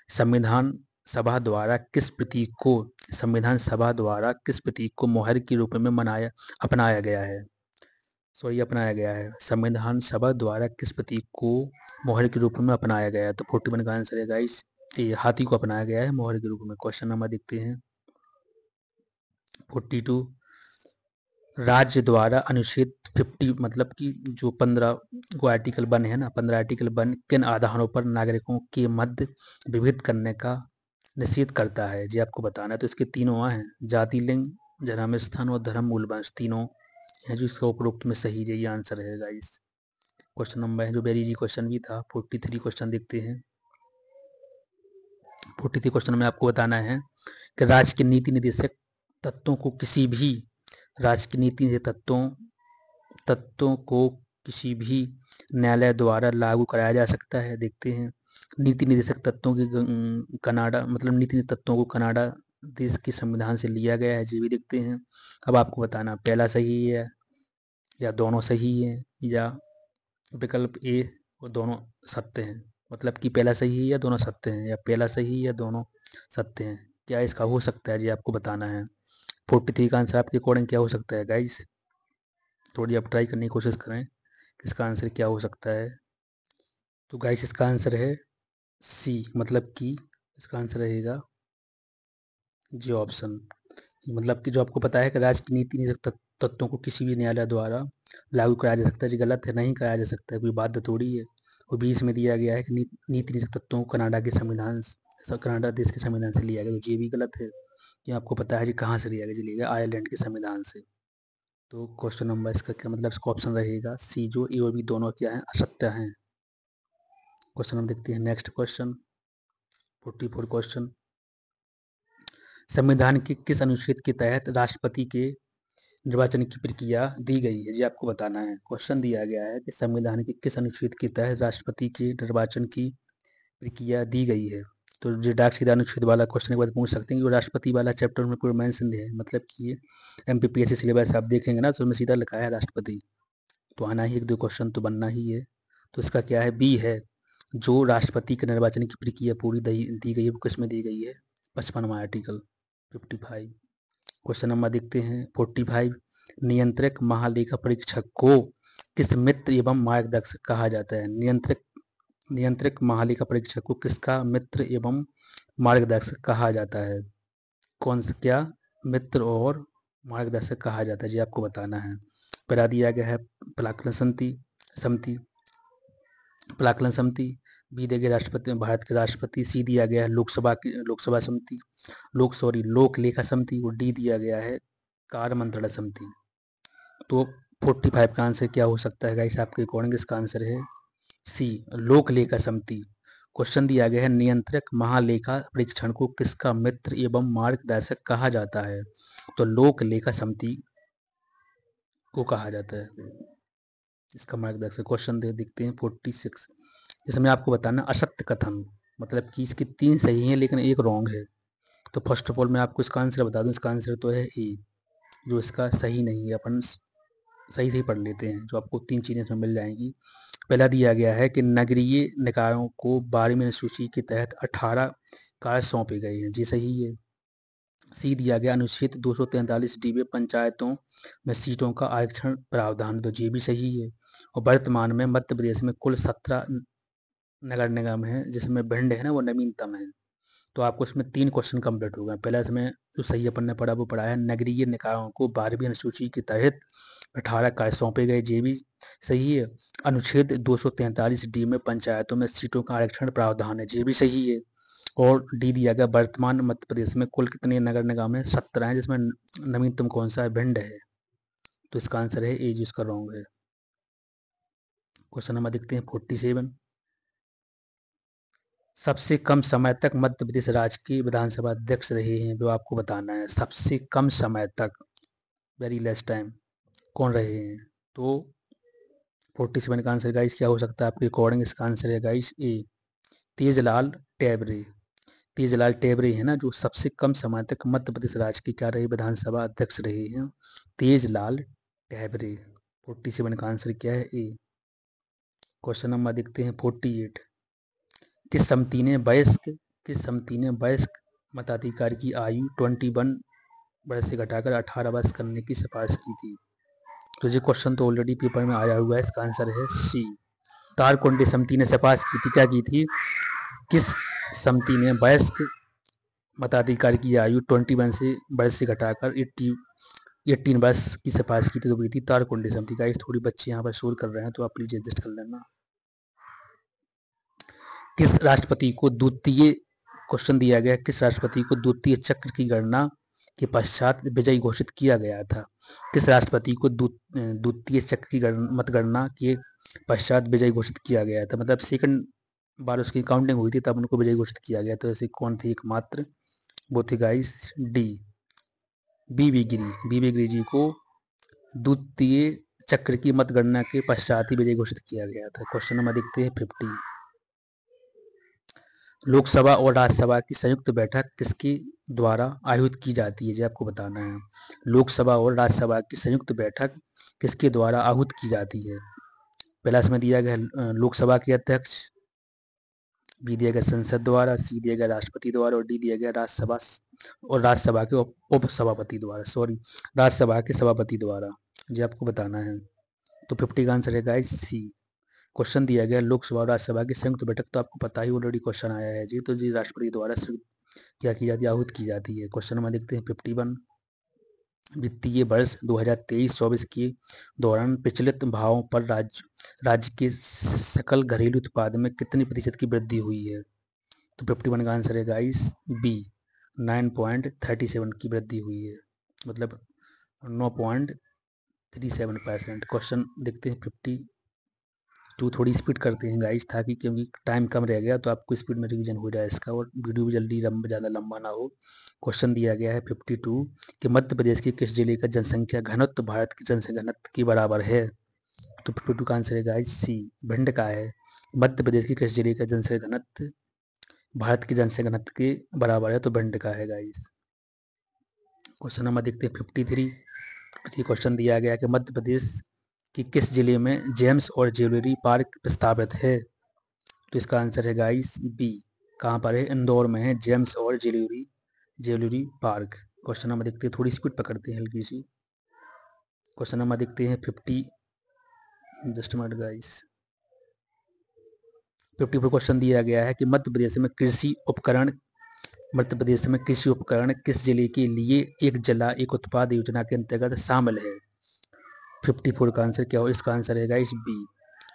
[SPEAKER 1] संविधान सभा द्वारा किस प्रतीक को मोहर के रूप में अपनाया गया है। संविधान सभा द्वारा किस प्रतीक को मोहर के रूप में अपनाया गया है, तो 41 का आंसर है गाइस ये, हाथी को अपनाया गया है मोहर के रूप में। क्वेश्चन नंबर देखते हैं 42। राज्य द्वारा अनुच्छेद 50, मतलब कि जो 15 को आर्टिकल बने हैं ना, 15 आर्टिकल बन किन आधारों पर नागरिकों के मध्य विभेद करने का निषेध करता है, जी आपको बताना है। तो इसके तीनों हैं, जाति, लिंग, जन्म स्थान और धर्म मूलवंश, तीनों है जो इसका उपरोक्त में सही है, ये आंसर है गाइस। क्वेश्चन नंबर है जो वेरी इजी क्वेश्चन भी था। 43 क्वेश्चन देखते हैं। 43 क्वेश्चन में आपको बताना है कि राज्य के नीति निर्देशक तत्वों को किसी भी न्यायालय द्वारा लागू कराया जा सकता है। देखते हैं, नीति निर्देशक तत्वों की नीति तत्वों को कनाडा देश के संविधान से लिया गया है, जी भी देखते हैं। अब आपको बताना पहला सही है या दोनों सही है, या विकल्प ए वो दोनों सत्य हैं, मतलब कि पहला सही है या दोनों सत्य हैं, या पहला सही है या दोनों सत्य हैं। क्या इसका हो सकता है, जी आपको बताना है। 43 का आंसर आपके अकॉर्डिंग क्या हो सकता है गाइस, थोड़ी आप ट्राई करने की कोशिश करें कि इसका आंसर क्या हो सकता है। तो गाइस इसका आंसर है सी, मतलब कि इसका आंसर रहेगा जी ऑप्शन, मतलब कि जो आपको पता है कि राज्य की नीति निषेध तत्वों को किसी भी न्यायालय द्वारा लागू कराया जा सकता है, जी गलत है, नहीं कराया जा सकता है, कोई बाध्य थोड़ी है। और 20 में दिया गया है कि नीति निषेध तत्वों को कनाडा देश के संविधान से लिया गया, तो ये भी गलत है। ये आपको पता है जी कहाँ से लिया गया, जी लिया गया आयरलैंड के संविधान से। तो क्वेश्चन नंबर इसका क्या मतलब, इसका ऑप्शन रहेगा सी, जो ए और बी दोनों क्या है, असत्य हैं। क्वेश्चन हम देखते हैं नेक्स्ट क्वेश्चन 44 क्वेश्चन। संविधान के किस अनुच्छेद के तहत राष्ट्रपति के निर्वाचन की प्रक्रिया दी गई है, जी आपको बताना है। क्वेश्चन दिया गया है कि संविधान के किस अनुच्छेद के तहत राष्ट्रपति के निर्वाचन की प्रक्रिया दी गई है, तो जो डाक सीधा अनुच्छेद वाला क्वेश्चन के बाद पूछ सकते हैं कि वो राष्ट्रपति वाला चैप्टर में पूरा मेंशन है, मतलब कि ये एमपीपीएससी सिलेबस आप देखेंगे ना तो उसमें सीधा लिखा है राष्ट्रपति, तो आना ही 1-2 क्वेश्चन तो बनना ही है। तो इसका क्या है, बी है। जो राष्ट्रपति के निर्वाचन की प्रक्रिया पूरी दी गई है वो किसमें दी गई है, 55वां आर्टिकल 55। क्वेश्चन नंबर देखते हैं 45। नियंत्रक महालेखा परीक्षक को किस मित्र एवं मार्गदर्शक कहा जाता है। नियंत्रक महालेखा परीक्षक को किसका मित्र एवं मार्गदर्शक कहा जाता है, कौन सा क्या मित्र और मार्गदर्शक कहा जाता है जी आपको बताना है। बता दिया गया है पलाकलन समिति पलाकलन समिति, बी दिया गया राष्ट्रपति भारत के राष्ट्रपति, सी दिया गया है लोकसभा समिति लोक लेखा समिति, और डी दिया गया है कार्य मंत्रणा समिति। तो 45 का आंसर क्या हो सकता है गाइस आपके अकॉर्डिंग, इसका आंसर है सी लोक लेखा समिति। क्वेश्चन दिया गया है नियंत्रक महालेखा परीक्षण को किसका मित्र एवं मार्गदर्शक कहा जाता है, तो लोक लेखा समिति को कहा जाता है इसका मार्गदर्शक। क्वेश्चन देखते हैं 46, इसमें आपको बताना असत्य कथन, मतलब कि इसके 3 सही हैं लेकिन एक रॉन्ग है। तो फर्स्ट ऑफ ऑल मैं आपको इसका आंसर बता दूं, इसका आंसर तो है ए, जो इसका सही नहीं है। अपन सही से ही पढ़ लेते हैं, जो आपको 3 चीज़ें इसमें मिल जाएंगी। पहला दिया गया है कि नगरीय निकायों को 12वीं अनुसूची के तहत 18 कार्य सौंपे गए हैं, जी सही है। सी दिया गया अनुच्छेद 243 डी में पंचायतों में सीटों का आरक्षण प्रावधान, तो ये भी सही है। और वर्तमान में मध्य प्रदेश में कुल 17 नगर निगम है, जिसमें भिंड है ना वो नवीनतम है। तो आपको इसमें 3 क्वेश्चन कंप्लीट हो गए। पहला इसमें जो सही अपन ने पढ़ा वो पढ़ा है नगरीय निकायों को 12वीं अनुसूची के तहत 18 कार्य सौंपे गए, ये भी सही है। अनुच्छेद 243 डी में पंचायतों में सीटों का आरक्षण प्रावधान है, ये भी सही है। और डी दिया गया वर्तमान मध्य प्रदेश में कुल कितने नगर निगम है, 17 है, जिसमें नवीनतम कौन सा है, भिंड है। तो इसका आंसर है ए, जिसका रॉन्ग है। क्वेश्चन नंबर देखते हैं 47। सबसे कम समय तक मध्य प्रदेश राज्य के विधानसभा अध्यक्ष रहे हैं, जो आपको बताना है सबसे कम समय तक, वेरी लेस टाइम, कौन रहे हैं। तो 47 का आंसर गाइस क्या हो सकता है आपके अकॉर्डिंग, इसका आंसर है गाइस ए, तेजलाल टेबरे। तेजलाल टेबरे है ना जो सबसे कम समय तक मध्य प्रदेश राज्य के क्या रहे, विधानसभा अध्यक्ष रहे हैं, तेजलाल टेबरे। 47 का आंसर क्या है, ए। क्वेश्चन नंबर देखते हैं 48। किस समिति ने वयस्क मताधिकार की आयु 21 वर्ष से घटाकर 18 वर्ष करने की सिफारिश की थी। तो ये क्वेश्चन तो ऑलरेडी पेपर में आया हुआ है, इसका आंसर है सी, तारकुंडी समिति ने सिफारिश की थी, क्या की थी, किस समिति ने वयस्क मताधिकार की आयु 21 से वर्ष से घटाकर 18 वर्ष की सिफारिश की थी, तो वही थी तारकुंडी समिति का। थोड़ी बच्चे यहाँ पर शोर कर रहे हैं तो आप प्लीज एडजस्ट कर लेना। किस राष्ट्रपति को द्वितीय, क्वेश्चन दिया गया किस राष्ट्रपति को द्वितीय चक्र की गणना के पश्चात विजयी घोषित किया गया था। किस राष्ट्रपति को द्वितीय चक्र की मतगणना के पश्चात विजयी घोषित किया गया था, मतलब सेकंड बार उसकी काउंटिंग हुई थी तब उनको विजयी घोषित किया गया। तो ऐसे कौन थे एकमात्र, वो थे guys D, B we Giri ji को द्वितीय चक्र की मतगणना के पश्चात ही विजयी घोषित किया गया था। क्वेश्चन नंबर देखते हैं 50। लोकसभा और राज्यसभा की संयुक्त बैठक किसके द्वारा आयोजित की जाती है, जी आपको बताना है। लोकसभा और राज्यसभा की संयुक्त बैठक किसके द्वारा आयोजित की जाती है। पहला इसमें दिया गया लोकसभा के अध्यक्ष, बी दिया गया संसद द्वारा, सी दिया गया राष्ट्रपति द्वारा, और डी दिया गया राज्यसभा के उप सभापति द्वारा, सॉरी राज्यसभा के सभापति द्वारा, जी आपको बताना है। तो 50 का आंसर है गाइस सी। क्वेश्चन दिया गया लोकसभा और राज्यसभा की संयुक्त बैठक, तो आपको पता ही ऑलरेडी क्वेश्चन आया है जी, तो जी राष्ट्रपति द्वारा क्या की जाती है, आहूत की जाती है। क्वेश्चन नंबर देखते हैं 51। वित्तीय वर्ष 2023-24 के दौरान प्रचलित भावों पर राज्य के सकल घरेलू उत्पाद में कितनी प्रतिशत की वृद्धि हुई है। तो 51 का आंसर है गाइस बी, 9.37 की वृद्धि हुई है, मतलब 9.37%। क्वेश्चन देखते हैं 52, थोड़ी स्पीड करते हैं गाइस ताकि, क्योंकि टाइम कम रह गया तो आपको स्पीड में रिवीजन हो जाए इसका और वीडियो भी जल्दी ज़्यादा लंबा ना हो। क्वेश्चन दिया गया है 52 कि मध्य प्रदेश के किस जिले का जनसंख्या घनत्व भारत की जनसंख्या घनत्व के बराबर है। तो 52 का आंसर है गाइस सी, भिंड का है। मध्य प्रदेश के किस जिले का जनसंख्या घनत्व भारत की जनसंख्या घनत्व के बराबर है, तो भिंड का है गाइस। क्वेश्चन नंबर देखते हैं 53। ये क्वेश्चन दिया गया कि मध्य प्रदेश की किस जिले में जेम्स और ज्वेलरी पार्क प्रस्तावित है? तो इसका आंसर है गाइस बी। कहाँ पर है? इंदौर में है जेम्स और ज्वेलरी पार्क। क्वेश्चन नंबर देखते हैं, थोड़ी स्पीड पकड़ते हैं हल्की सी। क्वेश्चन नंबर देखते हैं 50, जस्ट मिनट गाइस। 54 क्वेश्चन दिया गया है कि मध्य प्रदेश में कृषि उपकरण किस जिले के लिए एक जिला एक उत्पाद योजना के अंतर्गत शामिल है? 54 का आंसर क्या हो? इसका आंसर है गाइस बी।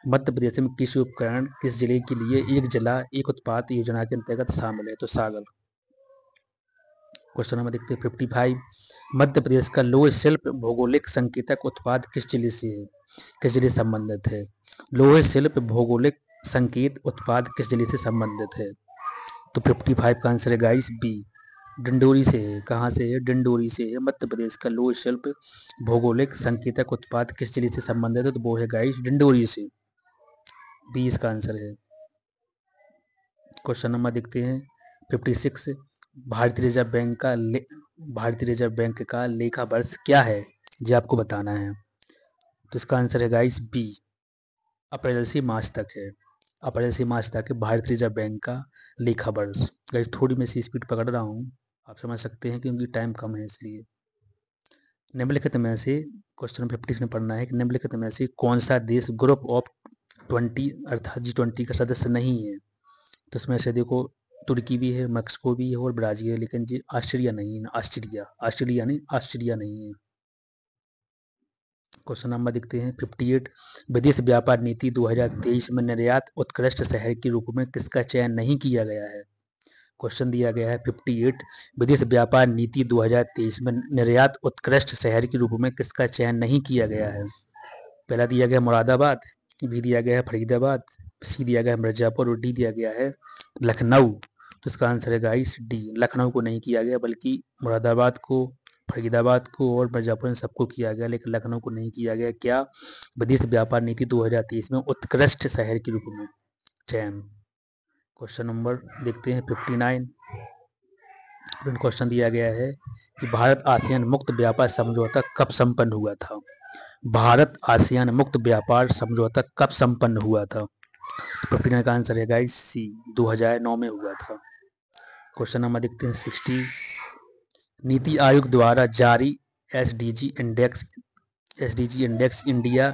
[SPEAKER 1] मध्य प्रदेश में कृषि उपकरण किस जिले के लिए एक जिला एक उत्पाद योजना के अंतर्गत शामिल है? तो सागर। क्वेश्चन नंबर देखते हैं 55। मध्य प्रदेश का लौह शिल्प भौगोलिक संकेतक उत्पाद किस जिले से है? किस जिले से संबंधित है? लौह शिल्प भौगोलिक संकेत उत्पाद किस जिले से संबंधित है? तो 55 का आंसर है गाइस बी, डिंडोरी से है। कहाँ से है? डिंडोरी से है। मध्य प्रदेश का लौह शिल्प भौगोलिक संकेतक उत्पाद किस जिले से संबंधित है? तो वो है गाइस डिंडोरी से। बी इसका आंसर है। क्वेश्चन नंबर देखते हैं 56। भारतीय रिजर्व बैंक का लेखा वर्ष क्या है? जी आपको बताना है। तो इसका आंसर है गाइस बी, अप्रैल से मार्च तक है। अप्रैल से मार्च तक भारतीय रिजर्व बैंक का लेखा वर्ष। गाइस थोड़ी मैं सी स्पीड पकड़ रहा हूँ, आप समझ सकते हैं क्योंकि टाइम कम है इसलिए। निम्नलिखित में से क्वेश्चन 50 में पढ़ना है कि निम्नलिखित में से कौन सा देश ग्रुप ऑफ 20 अर्थात G20 का सदस्य नहीं है? तो इसमें से देखो, तुर्की भी है, मैक्सिको भी है और ब्राजील है, लेकिन जी ऑस्ट्रेलिया नहीं है। ऑस्ट्रेलिया नहीं है। क्वेश्चन नंबर देखते हैं 58। विदेश व्यापार नीति 2023 में निर्यात उत्कृष्ट शहर के रूप में किसका चयन नहीं किया गया है? क्वेश्चन दिया गया है 58। विदेश व्यापार नीति 2023 में निर्यात उत्कृष्ट शहर के रूप में किसका चयन नहीं किया गया है? पहला दिया गया मुरादाबाद, बी दिया गया है फरीदाबाद, सी दिया गया है मिर्जापुर और डी दिया गया है लखनऊ। तो इसका आंसर है गाइस डी, लखनऊ को नहीं किया गया, बल्कि मुरादाबाद को, फरीदाबाद को और मिर्जापुर इन सबको किया गया, लेकिन लखनऊ को नहीं किया गया। क्या? विदेश व्यापार नीति 2023 में उत्कृष्ट शहर के रूप में चयन। क्वेश्चन नंबर देखते हैं 59। क्वेश्चन दिया गया है कि भारत आसियान मुक्त व्यापार समझौता कब संपन्न हुआ था? भारत आसियान मुक्त व्यापार समझौता कब संपन्न हुआ था? तो 59 का आंसर है गाइस सी, 2009 में हुआ था। क्वेश्चन नंबर देखते हैं 60। नीति आयोग द्वारा जारी एसडीजी इंडेक्स इंडिया।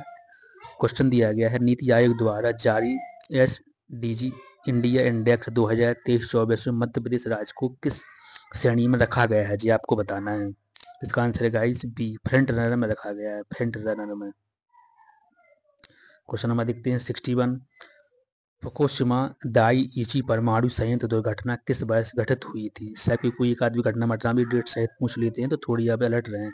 [SPEAKER 1] क्वेश्चन दिया गया है नीति आयोग द्वारा जारी एसडीजी इंडिया इंडेक्स 2023-24 में मध्य प्रदेश राज्य को किस श्रेणी में रखा गया है? जी आपको बताना है। इसका आंसर है गाइस बी, फ्रंट रनर में रखा गया है, फ्रंट रनर में। क्वेश्चन नंबर देखते हैं 61। फुकुशिमा दाइइची परमाणु संयंत्र दुर्घटना किस वर्ष घटित हुई थी? शायद कोई एक आदमी घटना मटना भी डेट सहित पूछ लेते हैं, तो थोड़ी आप अलर्ट रहें।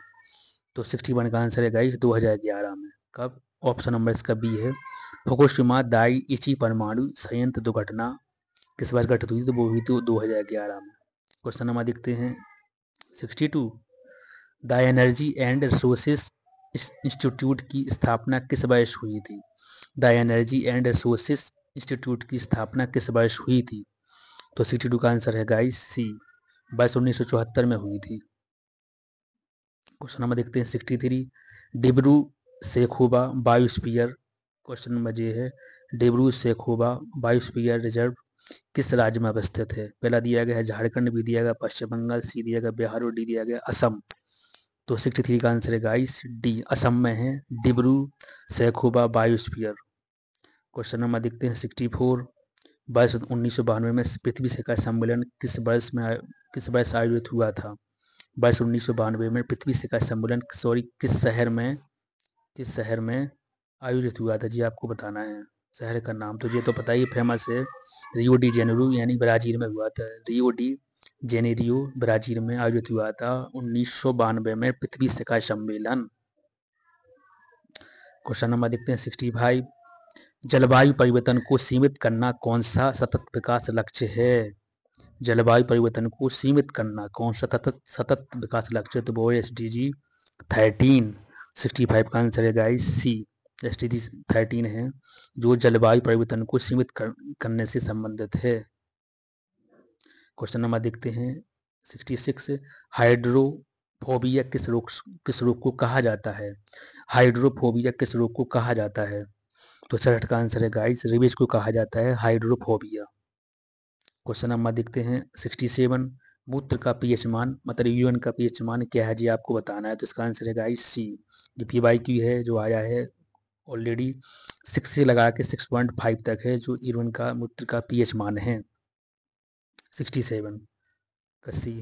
[SPEAKER 1] तो 61 का आंसर है गाइस 2011 में। कब? ऑप्शन नंबर इसका बी है। फुकुशिमा दाइइची परमाणु संयंत्र दुर्घटना किस वर्ष घटित हुई? तो वो हुई थी 2011 में। क्वेश्चन नंबर देखते हैं 62। The energy and resources institute की स्थापना किस वर्ष हुई थी? The energy and resources institute की स्थापना किस वर्ष हुई थी? तो 62 का आंसर है गाइस सी, वर्ष 1974 में हुई थी। क्वेश्चन नंबर देखते हैं 63। Dibru Saikhowa biosphere. Question number ये है, डिब्रू सैखोवा बायोस्फीयर रिजर्व किस राज्य में अवस्थित है? पहला दिया गया है झारखंड, बी दिया गया पश्चिम बंगाल, सी दिया गया बिहार और डी दिया गया असम। तो 63 का आंसर है गाइस डी, असम में है Dibru Saikhowa biosphere. Question number देखते हैं 64। वर्ष 1992 में पृथ्वी शिखर सम्मेलन किस वर्ष आयोजित हुआ था? वर्ष 1992 में पृथ्वी शिखर सम्मेलन किस शहर में आयोजित हुआ था? जी आपको बताना है शहर का नाम। तो ये तो पता ही फेमस है, रियो डी जेनेरो यानी ब्राजील में हुआ था। रियो डी जेनेरियो ब्राजील में आयोजित हुआ था 1992 में पृथ्वी शिखर सम्मेलन। क्वेश्चन नंबर देखते हैं 65। जलवायु परिवर्तन को सीमित करना कौन सा सतत विकास लक्ष्य है? जलवायु परिवर्तन को सीमित करना कौन सा सतत विकास लक्ष्य है? तो वो SDG 13। 65 का आंसर है गाइस सी, SDG 13 है जो जलवायु परिवर्तन को सीमित करने से संबंधित है। क्वेश्चन नंबर देखते हैं 66, हाइड्रोफोबिया किस रोग को कहा जाता है? हाइड्रोफोबिया किस रोग को कहा जाता है? तो 66 का आंसर है गाइस, रेबीज को कहा जाता है हाइड्रोफोबिया। क्वेश्चन नंबर देखते हैं 67, मूत्र का पीएच मान मतलब यूरिन का पीएच मान क्या है जी, आपको बताना है। तो इसका आंसर है गाइस सी। ये PYQ है जो आया है ऑलरेडी 6 से लगा के 6.5 तक है जो यूरिन का मूत्र का पीएच मान है 67 का सी।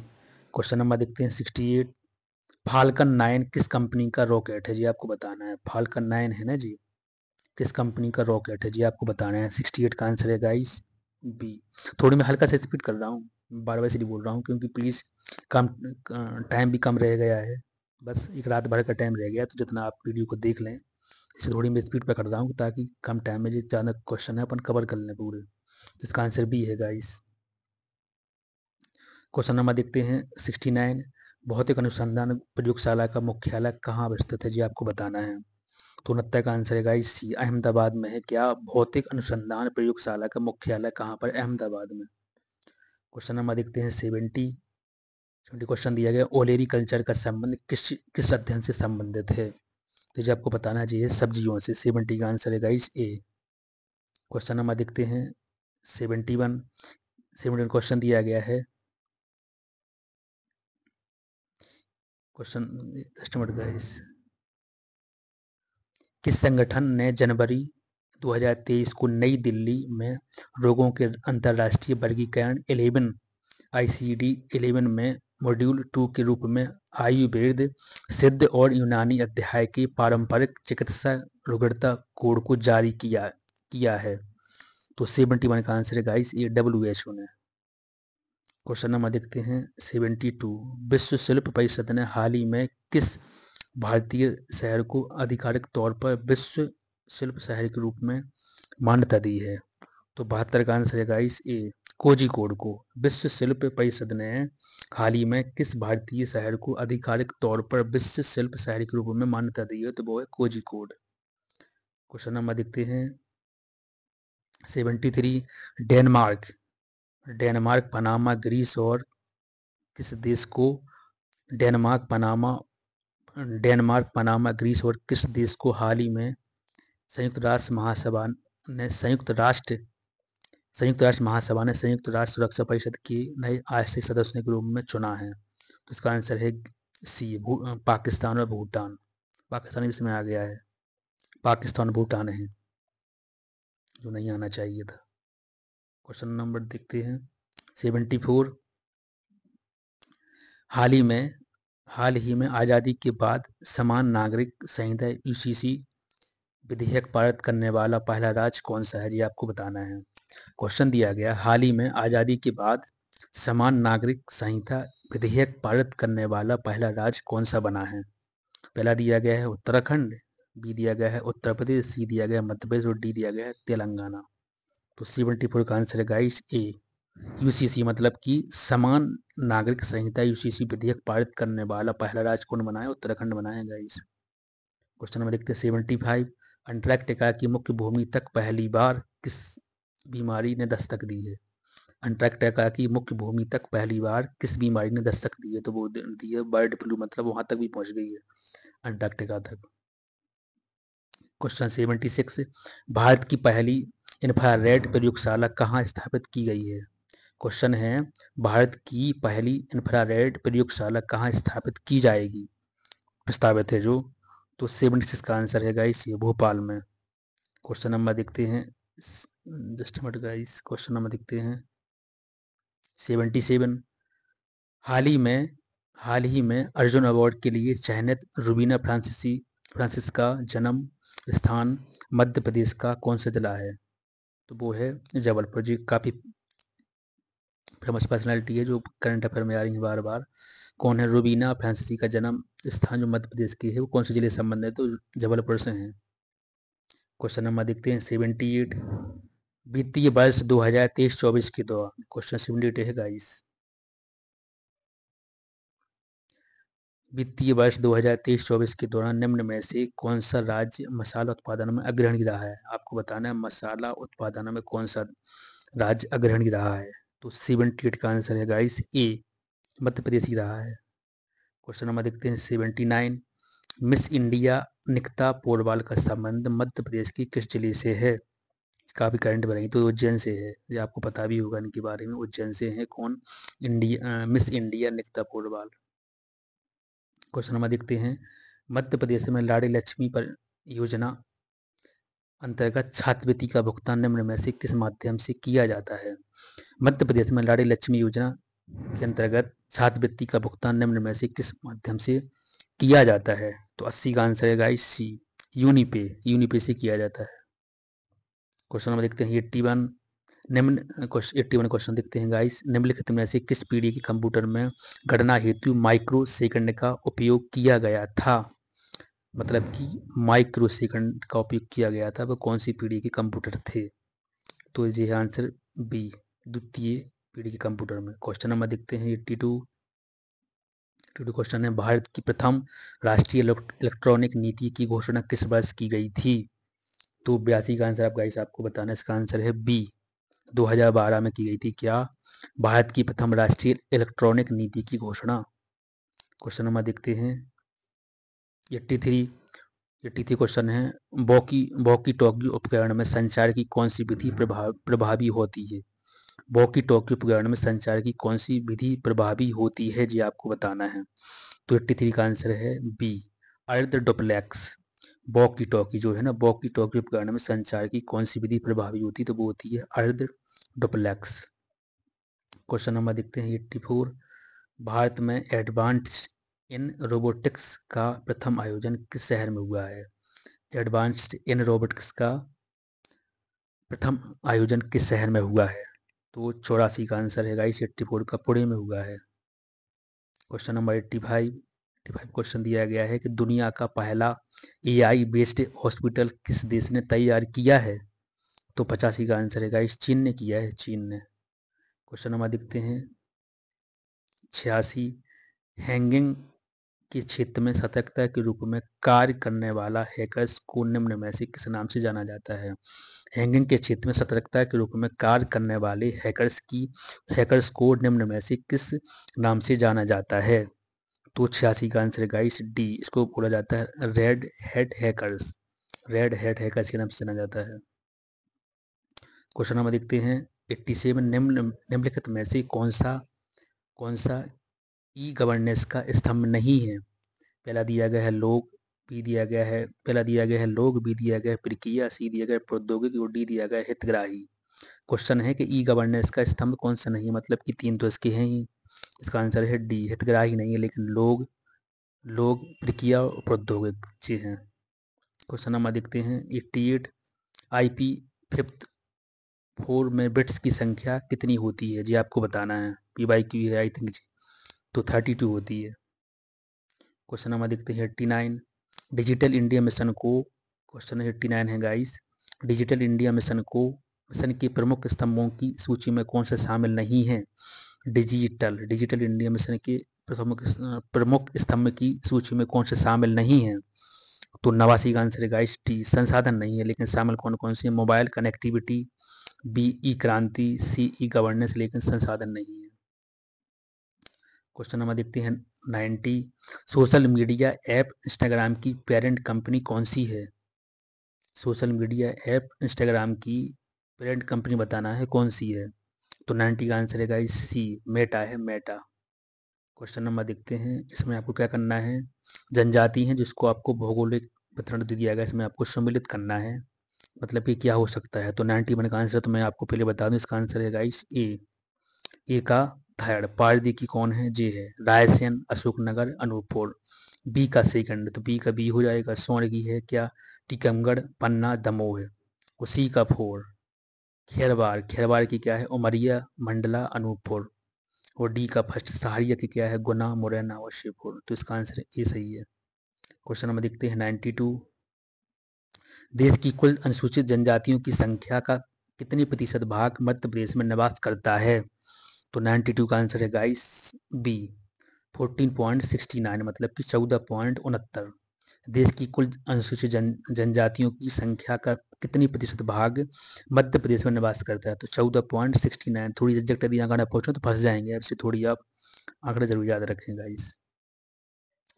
[SPEAKER 1] क्वेश्चन नंबर देखते हैं 68, फाल्कन 9 किस कंपनी का रॉकेट है जी, आपको बताना है। फाल्कन 9 है ना जी, किस कंपनी का रॉकेट है जी, आपको बताना है। 68 का आंसर है गाइस बी। थोड़ी मैं हल्का सा स्पीड कर रहा हूँ, बार बार इसलिए बोल रहा हूँ क्योंकि प्लीज़ कम टाइम भी कम रह गया है, बस एक रात भर का टाइम रह गया, तो जितना आप वीडियो को देख लें इसे थोड़ी मैं स्पीड पे कर रहा हूँ ताकि कम टाइम में जो ज़्यादा क्वेश्चन है अपन कवर कर लें पूरे। इसका आंसर बी है गाइस। क्वेश्चन नंबर देखते हैं 69, भौतिक अनुसंधान प्रयोगशाला का मुख्यालय कहाँ स्थित है जी, आपको बताना है। तो 69 का आंसर है गाइस सी, अहमदाबाद में है क्या भौतिक अनुसंधान प्रयोगशाला का मुख्यालय कहाँ पर? अहमदाबाद में। क्वेश्चन नंबर देखते हैं 70, क्वेश्चन दिया गया ओलेरी कल्चर का संबंध किस किस अध्ययन से संबंधित है? तो जी आपको बताना चाहिए सब्जियों से। 70 का आंसर है गाइस ए। क्वेश्चन नंबर देखते हैं 71, 71 क्वेश्चन दिया गया है, क्वेश्चन जस्ट मिनट गाइस, किस संगठन ने जनवरी 2023 को नई दिल्ली में रोगों के अंतर्राष्ट्रीय वर्गीकरण 11 ICD 11 में मॉड्यूल 2 के रूप में आयुर्वेद, सिद्ध और यूनानी अध्याय के पारंपरिक चिकित्सा रुग्णता कोड को जारी किया है? तो 71 का आंसर है गाइस ये WHO ने। क्वेश्चन नंबर देखते हैं 72, विश्व शिल्प परिषद ने हाल ही में किस भारतीय शहर को आधिकारिक तौर पर विश्व शिल्प शहर के रूप में मान्यता दी है? तो 72 का आंसर है गाइस ए, कोझिकोड को। विश्व शिल्प परिषद ने हाल ही में किस भारतीय शहर को आधिकारिक तौर पर विश्व शिल्प शहर के रूप में मान्यता दी है? तो वो है कोझिकोड। क्वेश्चन नंबर देखते हैं 73, डेनमार्क डेनमार्क पनामा ग्रीस और किस देश को Denmark Panama Denmark Panama Greece और किस देश को हाल ही में संयुक्त राष्ट्र महासभा ने संयुक्त राष्ट्र सुरक्षा परिषद के नए आश्चर्य सदस्य के रूप में चुना है? तो इसका आंसर है सी, पाकिस्तान और भूटान। पाकिस्तान भी इसमें आ गया है, पाकिस्तान भूटान है जो नहीं आना चाहिए था। क्वेश्चन नंबर देखते हैं 74, हाल ही में आज़ादी के बाद समान नागरिक संहिता UCC विधेयक पारित करने वाला पहला राज्य कौन सा है जी, आपको बताना है। क्वेश्चन दिया गया हाल ही में आज़ादी के बाद समान नागरिक संहिता विधेयक पारित करने वाला पहला राज्य कौन सा बना है? पहला दिया गया है उत्तराखंड, बी दिया गया है उत्तर प्रदेश, सी दिया गया है मध्य प्रदेश और डी दिया गया है तेलंगाना। तो 74 का आंसर है गाइस ए, UCC मतलब कि समान नागरिक संहिता UCC विधेयक पारित करने वाला पहला राज्य कौन बना है? उत्तराखंड बना है गाइस। क्वेश्चन नंबर देखते हैं 75, अंटार्कटिका की मुख्य भूमि तक पहली बार किस बीमारी ने दस्तक दी है? अंटार्कटिका की मुख्य भूमि तक पहली बार किस बीमारी ने दस्तक दी है? तो वो दी है बर्ड फ्लू, मतलब वहां तक भी पहुंच गई है अंटार्कटिका तक। क्वेश्चन 76, भारत की पहली इंफ्रारेड प्रयोगशाला कहाँ स्थापित की गई है? क्वेश्चन है भारत की पहली इंफ्रारेड प्रयोगशाला कहाँ स्थापित की जाएगी, प्रस्तावित है जो? तो 76 का आंसर है गाइस ये भोपाल में। क्वेश्चन नंबर देखते हैं just minute guys, question number देखते हैं 77, हाल ही में अर्जुन अवार्ड के लिए चयनित रूबीना फ्रांसिस का जन्म स्थान मध्य प्रदेश का कौन सा जिला है? तो वो है जबलपुर जी। काफ़ी फेमस पर्सनैलिटी है जो करंट अफेयर में आ रही है बार बार। कौन है रूबीना फ्रांसीसी का जन्म स्थान जो मध्य प्रदेश की है वो कौन से जिले से संबंधित है? तो जबलपुर से हैं। क्वेश्चन नंबर देखते हैं 78, वित्तीय वर्ष 2023-24 के दौरान, क्वेश्चन 78 है गाइस, वित्तीय वर्ष 2023-24 के दौरान निम्न में से कौन सा राज्य मसाला उत्पादन में अग्रणी रहा है? आपको बताना है मसाला उत्पादन में कौन सा राज्य अग्रणी रहा है। तो 78 का आंसर है गाइस ए, मध्य प्रदेश ही रहा है। क्वेश्चन नंबर देखते हैं 79। मिस इंडिया निकिता पोरवाल का संबंध मध्य प्रदेश की किस जिले से है? काफी करंट बनाई तो उज्जैन से है, ये आपको पता भी होगा इनके बारे में। उज्जैन से है कौन? Miss India Nikita Porwal. Question number देखते हैं, मध्य प्रदेश में लाड़ी लक्ष्मी पर योजना अंतर्गत छात्रवृत्ति का भुगतान निम्न में से किस माध्यम से किया जाता है? मध्य प्रदेश में लाड़ी लक्ष्मी योजना के अंतर्गत छात्रवृत्ति का भुगतान निम्न में से किस माध्यम से किया जाता है? तो 80 का आंसर है गाइस सी, यूनिपे से किया जाता है। क्वेश्चन नंबर देखते हैं 81। 81 क्वेश्चन देखते हैं गाइस, निम्नलिखित में से किस पीढ़ी के कंप्यूटर में गणना हेतु माइक्रो सेकंड का उपयोग किया गया था? मतलब कि माइक्रो सेकंड का उपयोग किया गया था, वह कौन सी पीढ़ी के कंप्यूटर थे? तो ये है आंसर बी, द्वितीय पीढ़ी के कंप्यूटर में। क्वेश्चन नंबर देखते हैं 82 क्वेश्चन है, भारत की प्रथम राष्ट्रीय इलेक्ट्रॉनिक नीति की घोषणा किस वर्ष की गई थी? तो 82 का आंसर आप गाइस आपको बताना है, इसका आंसर है बी, 2012 में की गई थी। क्या? भारत की प्रथम राष्ट्रीय इलेक्ट्रॉनिक नीति की घोषणा। क्वेश्चन नंबर देखते हैं 83 क्वेश्चन है, वॉकी टॉकी उपकरण में संचार की कौन सी विधि प्रभावी होती है? वॉकी टॉकी उपकरण में संचार की कौन सी विधि प्रभावी होती है जी आपको बताना है। तो 83 का आंसर है बी, अर्ध डुप्लेक्स। वॉकी टॉकी जो है ना, वॉकी टॉकी उपकरण में संचार की कौन सी विधि प्रभावी होती है? तो वो होती है अर्ध डुप्लेक्स। क्वेश्चन नंबर देखते हैं 84। भारत में एडवांस्ड इन रोबोटिक्स का प्रथम आयोजन किस शहर में हुआ है? एडवांस्ड इन रोबोटिक्स का प्रथम आयोजन किस शहर में हुआ है? तो 84 का आंसर है गाइस 84 का पुणे में हुआ है। क्वेश्चन नंबर 85 क्वेश्चन दिया गया है कि दुनिया का पहला एआई बेस्ड हॉस्पिटल किस देश ने तैयार किया है? तो 85 का आंसर है गाइस चीन ने किया है, चीन ने। क्वेश्चन नंबर देखते हैं 86। हैकिंग के क्षेत्र में सतर्कता के रूप में कार्य करने वाला हैकर्स को निम्न में से किस नाम से जाना जाता है? हैकिंग के क्षेत्र में सतर्कता के रूप में कार्य करने वाले हैकर्स को निम्न में से किस नाम से जाना जाता है? तो 86 का आंसर है गाइस डी, इसको बोला जाता है red hat hackers, red hat hackers के नाम से जाना जाता है। क्वेश्चन नंबर देखते हैं 87। निम्नलिखित में से कौन सा ई गवर्नेंस का स्तंभ नहीं है? पहला दिया गया है लोग, बी दिया गया है पहला दिया गया है लोग, बी दिया गया है प्रक्रिया, सी दिया गया है प्रौद्योगिकी और डी दिया गया है हितग्राही। क्वेश्चन है कि ई गवर्नेंस का स्तंभ कौन सा नहीं है, मतलब कि तीन तो इसके हैं ही। इसका आंसर है डी, हितग्राही नहीं है, लेकिन लोग प्रक्रिया और प्रौद्योगिकी हैं। क्वेश्चन नंबर देखते हैं 88। आईपी 4 में बिट्स की संख्या कितनी होती है जी आपको बताना है। PYQ है आई थिंक जी, तो 32 होती है। क्वेश्चन नंबर देखते हैं 89। डिजिटल इंडिया मिशन को, क्वेश्चन 89 है गाइस, डिजिटल इंडिया मिशन के प्रमुख स्तंभों की सूची में कौन से शामिल नहीं है? डिजिटल इंडिया मिशन के प्रमुख स्तंभ की सूची में कौन से शामिल नहीं है? तो 89 का आंसर है गाइस टी, संसाधन नहीं है, लेकिन शामिल कौन कौन से? मोबाइल कनेक्टिविटी, बी ई क्रांति, सी ई गवर्नेंस, लेकिन संसाधन नहीं है। क्वेश्चन नंबर देखते हैं 90। सोशल मीडिया ऐप इंस्टाग्राम की पेरेंट कंपनी कौन सी है? सोशल मीडिया ऐप इंस्टाग्राम की पेरेंट कंपनी बताना है कौन सी है? तो 90 का आंसर है गाइस सी, मेटा है, मेटा। क्वेश्चन नंबर देखते हैं, इसमें आपको क्या करना है, जनजाति है जिसको आपको भौगोलिक वितरण दे दिया गया, इसमें आपको सम्मिलित करना है, मतलब कि क्या हो सकता है। तो 91 का आंसर तो मैं आपको पहले बता दूं, इसका आंसर है गाइस ए का थर्ड। पारदी की कौन है? जे है, रायसेन, अशोकनगर, अनूपपुर। बी का सेकंड, तो बी का बी हो जाएगा, स्वर्ण की है क्या? टीकमगढ़, पन्ना, दमोह है। और सी का फोर, खेरवार की क्या है? उमरिया, मंडला, अनूपपुर। और डी का फर्स्ट, सहारिया की क्या है? गुना, मुरैना और शिवपुर। तो इसका आंसर ये सही है। क्वेश्चन नंबर देखते हैं 92। देश की कुल अनुसूचित जनजातियों की संख्या का कितने प्रतिशत भाग मध्य प्रदेश में निवास करता है? तो 92 का आंसर है गाइस बी, 14.69, मतलब कि 14.69। देश की कुल अनुसूचित जनजातियों की संख्या का कितनी प्रतिशत भाग मध्य प्रदेश में निवास करता है? तो 14.69। थोड़ी एग्जैक्ट यदि आंकड़ा पहुंचो तो फंस जाएंगे, आपसे थोड़ी आप आंकड़े जरूर याद रखें गाइस।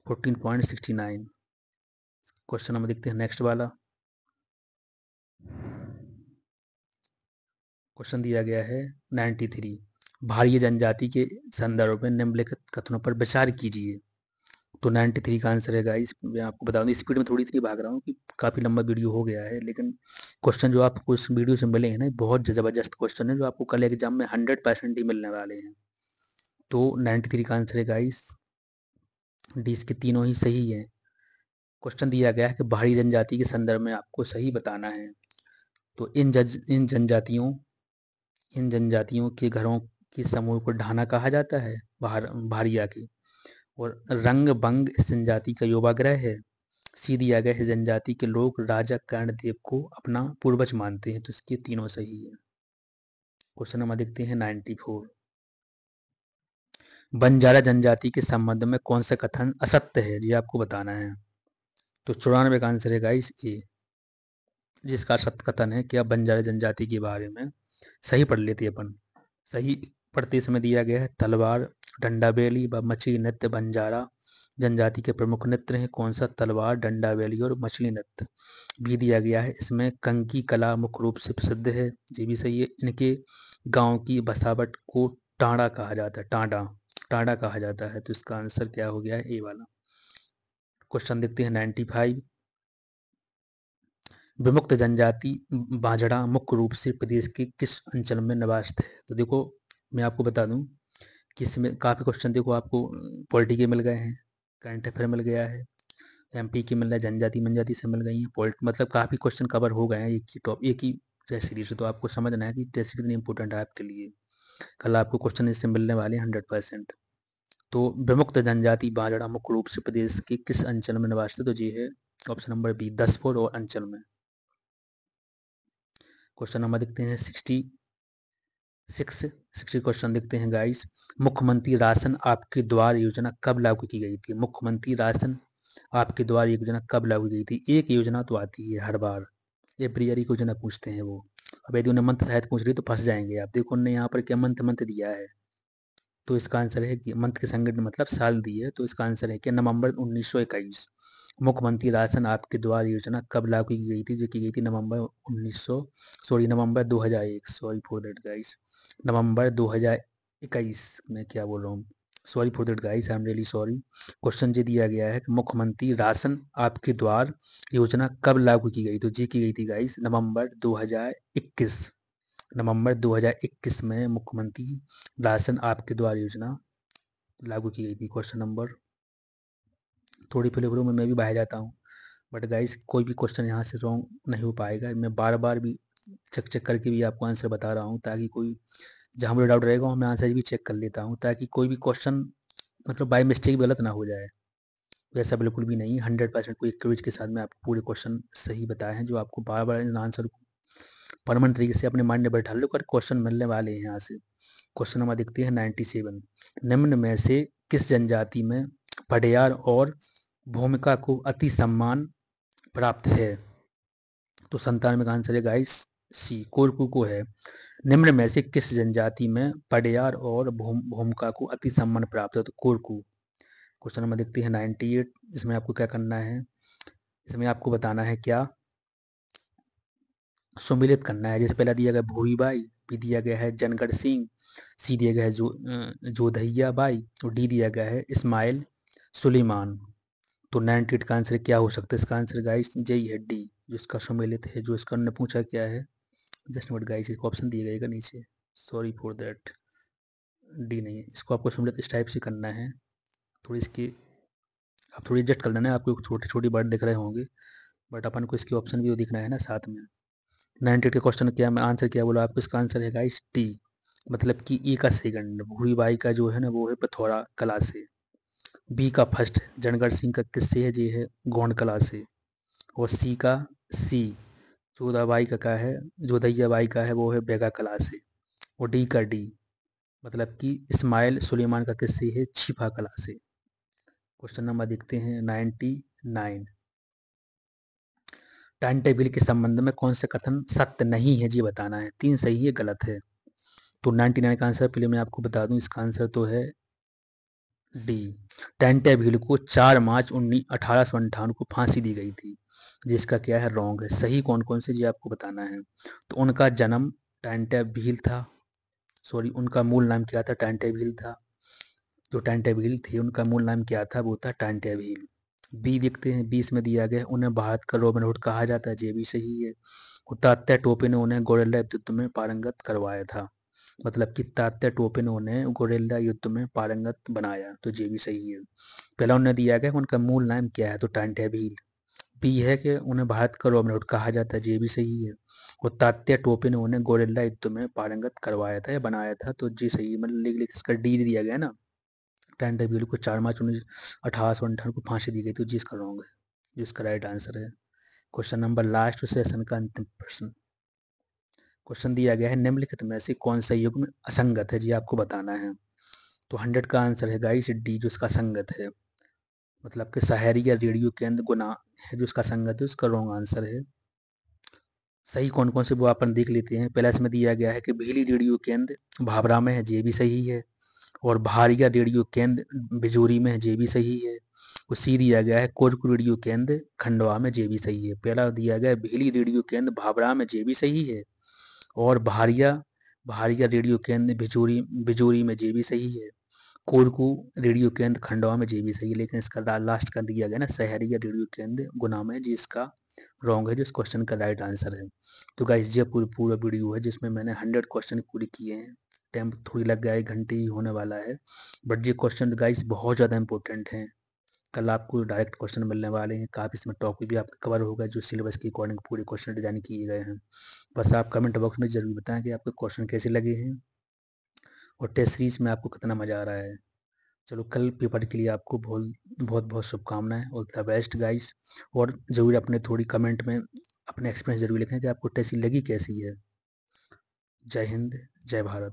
[SPEAKER 1] 14.69। क्वेश्चन नंबर देखते हैं नेक्स्ट वाला। क्वेश्चन दिया गया है 93। भारी जनजाति के संदर्भ में निम्नलिखित कथनों पर विचार कीजिए। तो 93 का आंसर है गाइस। मैं आपको बता दूं, स्पीड में थोड़ी सी भाग रहा हूँ कि काफ़ी लंबा वीडियो हो गया है, लेकिन क्वेश्चन जो आपको इस वीडियो से मिले हैं ना, बहुत ज़बरदस्त क्वेश्चन है जो आपको कल एग्जाम में 100% ही मिलने वाले हैं। तो 93 का आंसर है गाइस डी, इसके तीनों ही सही है। क्वेश्चन दिया गया है कि भारी जनजाति के संदर्भ में आपको सही बताना है। तो इन जनजातियों के घरों के समूह को ढाना कहा जाता है, भारिया के। और रंग बंग इस जनजाति का युवाग्रह है। सी दिया गया है जनजाति के लोग राजा कर्णदेव को अपना पूर्वज मानते हैं। तो इसके तीनों सही है। क्वेश्चन नंबर देखते हैं 94। बंजारा जनजाति के संबंध में कौन सा कथन असत्य है, ये आपको बताना है। तो 94 का आंसर है गाइस ए, जिसका सत्य कथन है कि आप बंजारा जनजाति के बारे में सही पढ़ लेते अपन। सही पढ़ते समय दिया गया है तलवार, डंडा बेली व मछली नृत्य बंजारा जनजाति के प्रमुख नृत्य हैं। कौन सा? तलवार, डंडा बेली और मछली नृत्य। भी दिया गया है इसमें कंकी कला मुख्य रूप से प्रसिद्ध है, ये भी सही है। इनके गांव की बसावट को टांडा कहा जाता है, टांडा टांडा कहा जाता है। तो इसका आंसर क्या हो गया है? ए वाला। क्वेश्चन देखते हैं 95। विमुक्त जनजाति बांझड़ा मुख्य रूप से प्रदेश के किस अंचल में निवासित है? तो देखो, मैं आपको बता दूं कि इसमें काफ़ी क्वेश्चन देखो आपको पॉलिटी के मिल गए हैं, करंट अफेयर मिल गया है, एमपी की मिल रहा है, जनजाति मनजाति से मिल गई है, पॉलिट मतलब काफ़ी क्वेश्चन कवर हो गए हैं एक ही टेस्ट सीरीज से। तो आपको समझना है कि टेस्ट सीरीज इंपॉर्टेंट है आपके लिए। कल आपको क्वेश्चन इससे मिलने वाले हैं 100%। तो विमुक्त जनजाति बांझड़ा मुख्य रूप से प्रदेश के किस अंचल में निवासित है? तो ये है ऑप्शन नंबर बी, 10 और अंचल में। क्वेश्चन नंबर देखते हैं 60 क्वेश्चन देखते हैं गाइस। मुख्यमंत्री राशन आपके द्वार योजना कब लागू की गई थी? मुख्यमंत्री राशन आपके द्वार योजना कब लागू की गई थी? एक योजना तो आती है हर बार, एवरी ईयर की योजना पूछते हैं वो। अब यदि उन्हें मंथ शायद पूछ रही तो फंस जाएंगे आप। देखो उन्होंने यहाँ पर क्या मंथ मंथ दिया है, तो इसका आंसर है कि मंथ के संगठन मतलब साल दी है। तो इसका आंसर है कि नवंबर 1921। मुख्यमंत्री राशन आपके द्वार योजना कब लागू की गई थी? जो की गई थी नवंबर 1900 सॉरी नवंबर 2001, सॉरी फॉर दैट गाइस, नवंबर 2021 में क्या बोल रहा हूँ, sorry for that guys, I am really sorry. Question ये दिया गया है कि मुख्यमंत्री राशन आपके द्वार योजना कब लागू की गई? तो जी की गई थी गाइस नवंबर 2021। नवंबर 2021 में मुख्यमंत्री राशन आपके द्वार योजना लागू की गई थी। क्वेश्चन नंबर, थोड़ी फिर में मैं भी बाहर जाता हूँ, बट गाइस कोई भी क्वेश्चन यहाँ से रॉन्ग नहीं हो पाएगा। मैं बार बार भी चेक चेक करके भी आपको आंसर बता रहा हूँ, ताकि कोई जहाँ मुझे डाउट रहेगा मैं आंसर भी चेक कर लेता हूँ, ताकि कोई भी क्वेश्चन मतलब बाई मिस्टेक गलत ना हो जाए। वैसा बिल्कुल भी नहीं, 100% कोई एक्यूरेट के साथ में आपको पूरे क्वेश्चन सही बताए हैं, जो आपको बार बार इन आंसर को परमानेंट तरीके से अपने माइंड में बैठा लो कर क्वेश्चन मिलने वाले हैं यहाँ से। क्वेश्चन नंबर देखते हैं 97। निम्न में से किस जनजाति में पडियार और भूमिका को अति सम्मान प्राप्त है? तो 97 का आंसर है गाइस सी, कोरकू को है। निम्न में से किस जनजाति में पडियार और भूमिका को अति सम्मान प्राप्त है? तो कोरकू। क्वेश्चन नंबर देखते हैं 98। इसमें आपको क्या करना है? इसमें आपको बताना है क्या, सुमिलित करना है। जैसे पहला दिया गया भूरी बाई, बी दिया गया है जनगढ़ सिंह, सी दिया गया है जोधैया बाई और डी दिया गया है इस्माइल सुलेमान। तो 98 का आंसर क्या हो सकता है? इसका आंसर गाइस यही है डी, जिसका सुमेलित है। जो इसका उन्होंने पूछा क्या है, जस्ट नोट गाइस, इसको ऑप्शन दिया जाएगा नीचे, सॉरी फॉर दैट, डी नहीं है। इसको आपको सुमेलित इस टाइप से करना है। थोड़ी इसकी आप थोड़ी एडजस्ट कर लेना, आपको छोटी छोटी वर्ड दिख रहे होंगे, बट अपन को इसकी ऑप्शन भी तो दिखना है ना साथ में। 98 के क्वेश्चन क्या मैं आंसर क्या बोला आपको? इसका आंसर है गाइस टी, मतलब कि ई का सेकंड भूरी बाई का जो है ना वो है पिथौरा कला से, बी का फर्स्ट जनगढ़ सिंह का किससे है? ये है गोंड कला से, और सी का सी जोधाबाई का क्या है, जोधैया बाई का है वो है बेगा कला से, और डी का डी मतलब कि इस्माइल सुलेमान का किससे है? छिपा कला से। क्वेश्चन नंबर देखते हैं 99। टाइम टेबल के संबंध में कौन से कथन सत्य नहीं है जी बताना है। 3 सही है, गलत है। तो 99 का आंसर पहले मैं आपको बता दूं, इसका आंसर तो है डी। टेंटेभिल को 4 मार्च 1858 को फांसी दी गई थी, जिसका क्या है, रॉन्ग है। सही कौन कौन से जी आपको बताना है। तो उनका जन्म टेंटेभिल था, सॉरी उनका मूल नाम क्या था, टेंटेभिल था। जो टेंटेभिल थे उनका मूल नाम क्या था, वो था टेंटेभिल। बी देखते हैं, 20 में दिया गया उन्हें भारत का रॉबिन हुड कहा जाता है, ये भी सही है। तात्या टोपे ने उन्हें गोरिल्ला युद्ध में पारंगत करवाया था, मतलब कि तात्या टोपे ने उन्हें गोरिल्ला युद्ध में पारंगत बनाया, तो ये भी सही है। पहला उन्हें दिया गया उनका मूल नाम क्या है, तो टेंटेभिल। बी है कि उन्हें भारत का रॉबिन हुड कहा जाता है, ये भी सही है। और तात्या टोपे ने उन्हें गोरिल्ला युद्ध में पारंगत करवाया था या बनाया था, तो जी सही है। मतलब लिख लिख इसका डी दिया गया ना। टेंटेभिल को 4 मार्च 1858 को फांसी दी गई, तो जी इसका रॉन्ग है, जिसका राइट आंसर है। क्वेश्चन नंबर लास्ट सेशन का अंतिम प्रश्न। क्वेश्चन दिया गया है निम्नलिखित में से कौन सा युग्म असंगत है जी आपको बताना है। तो 100 का आंसर है गाइस डी, जो इसका संगत है। मतलब कि शहरी या रेडियो केंद्र गुना है, जो इसका संगत है, उसका रॉन्ग आंसर है। सही कौन कौन से वो अपन देख लेते हैं। पहला इसमें दिया गया है कि बिजली रेडियो केंद्र भाभरा में है, ये भी सही है। और भारिया रेडियो केंद्र बिजोरी में है, ये भी सही है। और सी दिया गया है कोरकू रेडियो केंद्र खंडवा में, ये भी सही है। पहला दिया गया है बिजली रेडियो केंद्र भाभरा में, ये भी सही है। और भारिया भारिया रेडियो केंद्र बिजोरी बिजोरी में, ये भी सही है। कोरकू रेडियो केंद्र खंडवा में, ये भी सही है। लेकिन इसका लास्ट का दिया गया ना शहरी या रेडियो केंद्र गुना में, जी इसका रॉन्ग है, जो इस क्वेश्चन का राइट आंसर है। तो गाइस ये पूरा वीडियो है जिसमें मैंने 100 क्वेश्चन पूरे किए हैं। टाइम थोड़ी लग गया है, 1 घंटे ही होने वाला है। बट ये क्वेश्चन गाइस बहुत ज़्यादा इंपॉर्टेंट हैं। कल आपको डायरेक्ट क्वेश्चन मिलने वाले हैं, काफ़ी इसमें टॉपिक भी आपका कवर होगा जो सिलेबस के अकॉर्डिंग पूरे क्वेश्चन डिजाइन किए गए हैं। बस आप कमेंट बॉक्स में ज़रूर बताएं कि आपको क्वेश्चन कैसे लगे हैं और टेस्ट सीरीज में आपको कितना मज़ा आ रहा है। चलो कल पेपर के लिए आपको बहुत बहुत बहुत शुभकामनाएं, ऑल द बेस्ट गाइस। और ज़रूर अपने थोड़ी कमेंट में अपने एक्सपीरियंस ज़रूर लिखें कि आपको टेस्ट लगी कैसी है। जय हिंद, जय भारत।